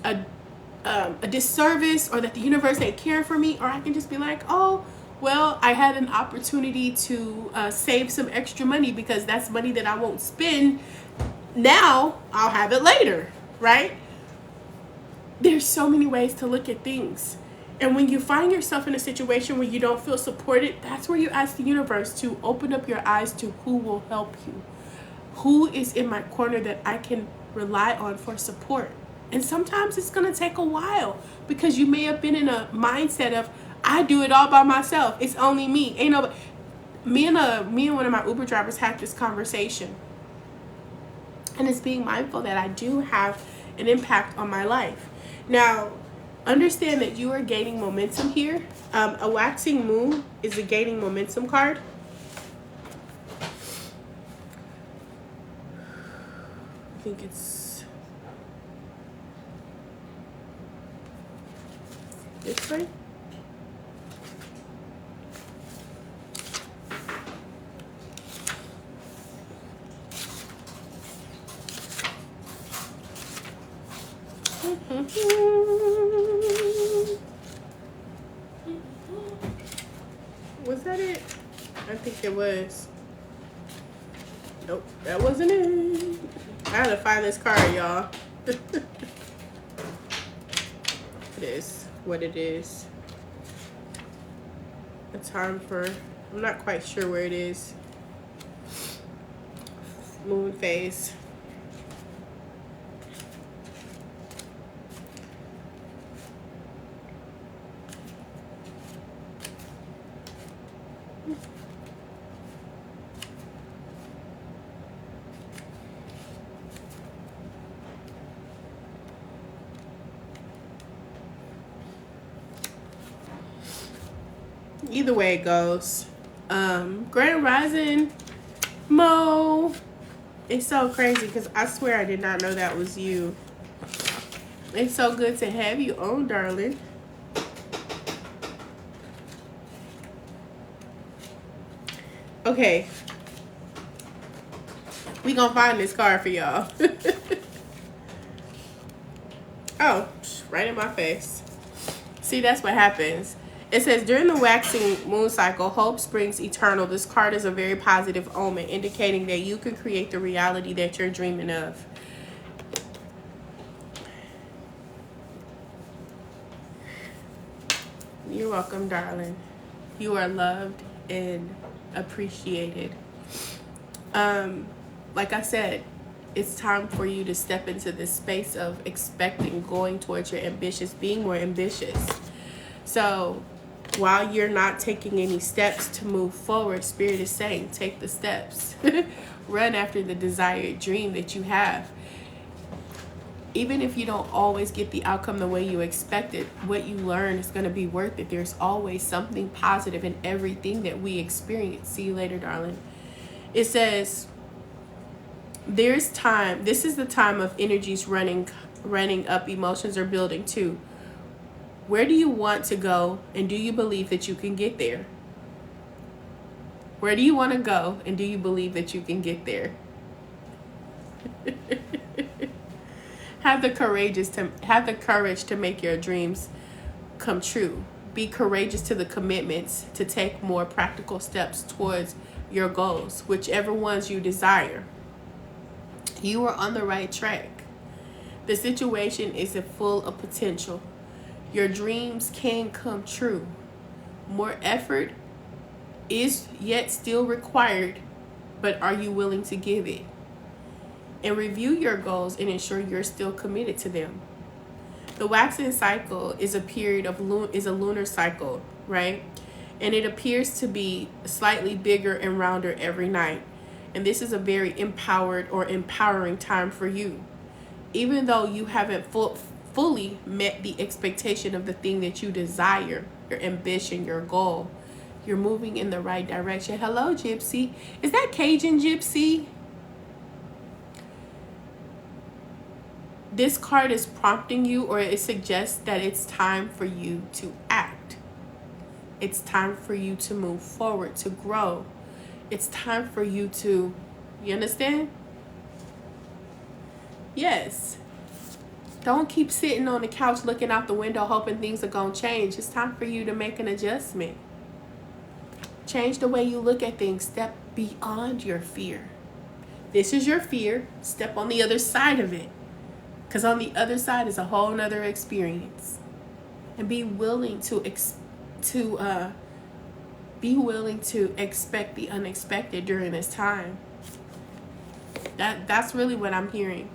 a disservice, or that the universe ain't caring for me, or I can just be like, oh, well, I had an opportunity to save some extra money, because that's money that I won't spend now. I'll have it later, right? There's so many ways to look at things. And when you find yourself in a situation where you don't feel supported, that's where you ask the universe to open up your eyes to who will help you. Who is in my corner that I can rely on for support? And sometimes it's going to take a while, because you may have been in a mindset of, I do it all by myself. It's only me. Ain't nobody. Me and one of my Uber drivers had this conversation. And it's being mindful that I do have an impact on my life. Now, understand that you are gaining momentum here. A waxing moon is a gaining momentum card. I think it's this way. Was that it? I think it was. Nope, that wasn't it. I had to find this card, y'all. It is what it is. A time for, I'm not quite sure where it is. Moon phase. Either way it goes. Grand Rising, Mo. It's so crazy because I swear I did not know that was you. It's so good to have you on, darling. Okay. We gonna find this card for y'all. Oh, right in my face. See, that's what happens. It says, during the waxing moon cycle, hope springs eternal. This card is a very positive omen, indicating that you can create the reality that you're dreaming of. You're welcome, darling. You are loved and appreciated. Like I said, it's time for you to step into this space of expecting, going towards your ambitions, being more ambitious. So while you're not taking any steps to move forward, Spirit is saying, take the steps. Run after the desired dream that you have. Even if you don't always get the outcome the way you expected, what you learn is going to be worth it. There's always something positive in everything that we experience. See you later, darling. It says, there's time. This is the time of energies running running up emotions or building to. Where do you want to go, and do you believe that you can get there? Where do you want to go, and do you believe that you can get there? Have the courage to make your dreams come true. Be courageous to the commitments to take more practical steps towards your goals, whichever ones you desire. You are on the right track. The situation is full of potential. Your dreams can come true. More effort is yet still required, but are you willing to give it? And review your goals and ensure you're still committed to them. The waxing cycle is a period of is a lunar cycle, right? And it appears to be slightly bigger and rounder every night. And this is a very empowered or empowering time for you. Even though you haven't fully met the expectation of the thing that you desire, your ambition, your goal, you're moving in the right direction. Hello, Gypsy. Is that Cajun Gypsy? This card is prompting you, or it suggests that it's time for you to act. It's time for you to move forward, to grow. It's time for you to, you understand? Yes. Don't keep sitting on the couch looking out the window hoping things are going to change. It's time for you to make an adjustment. Change the way you look at things. Step beyond your fear. This is your fear. Step on the other side of it. Because on the other side is a whole nother experience. And be willing to expect the unexpected during this time. That's really what I'm hearing.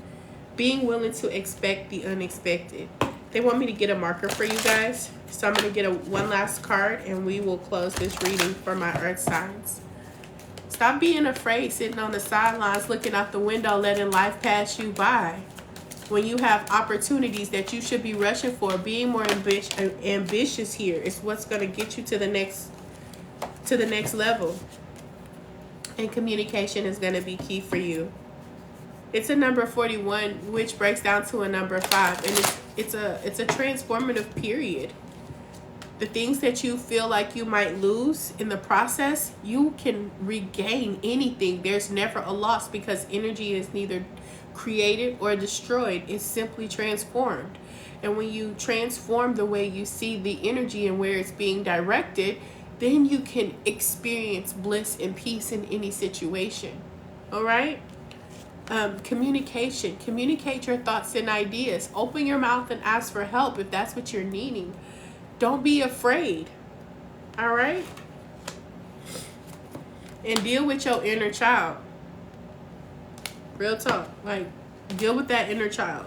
Being willing to expect the unexpected. They want me to get a marker for you guys. So I'm going to get one last card and we will close this reading for my earth signs. Stop being afraid, sitting on the sidelines, looking out the window, letting life pass you by. When you have opportunities that you should be rushing for, being more ambitious here is what's going to get you to the next level. And communication is going to be key for you. It's a number 41, which breaks down to a number 5, and it's a transformative period. The things that you feel like you might lose in the process, you can regain anything. There's never a loss, because energy is neither created or destroyed. It's simply transformed. And when you transform the way you see the energy and where it's being directed, then you can experience bliss and peace in any situation. All right? Communication. Communicate your thoughts and ideas. Open your mouth and ask for help if that's what you're needing. Don't be afraid. All right? And deal with your inner child. Real talk. Like, deal with that inner child.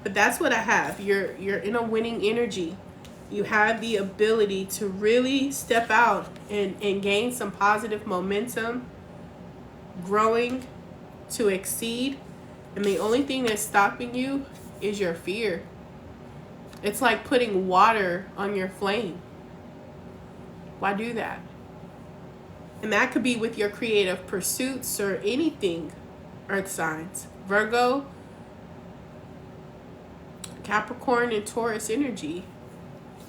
But that's what I have. You're in a winning energy. You have the ability to really step out and gain some positive momentum, growing to exceed. And the only thing that's stopping you is your fear. It's like putting water on your flame. Why do that? And that could be with your creative pursuits or anything, earth signs. Virgo, Capricorn, and Taurus energy.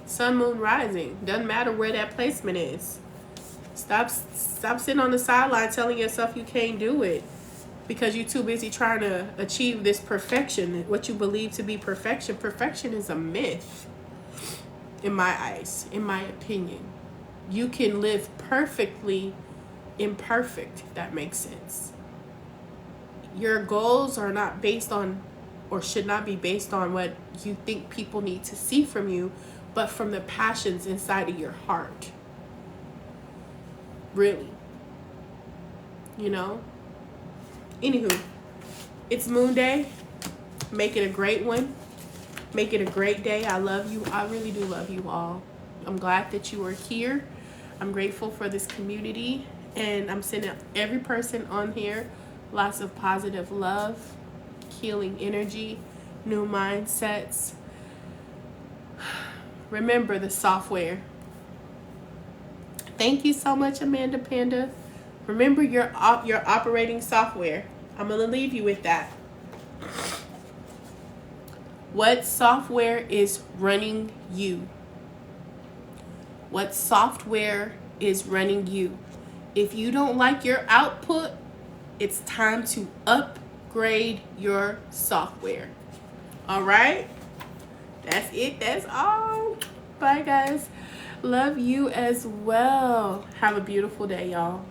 Sun, moon, rising. Doesn't matter where that placement is. Stop sitting on the sideline telling yourself you can't do it because you're too busy trying to achieve this perfection, what you believe to be perfection. Perfection is a myth, in my eyes, in my opinion. You can live perfectly imperfect, if that makes sense. Your goals are not based on, or should not be based on, what you think people need to see from you, but from the passions inside of your heart. Really. You know? Anywho, it's Moon Day. Make it a great one. Make it a great day. I love you. I really do love you all. I'm glad that you are here. I'm grateful for this community. And I'm sending every person on here lots of positive love, healing energy, new mindsets. Remember the software. Thank you so much, Amanda Panda. Remember your operating software. I'm going to leave you with that. What software is running you? What software is running you? If you don't like your output, it's time to upgrade your software. All right? That's it. That's all. Bye, guys. Love you as well. Have a beautiful day, y'all.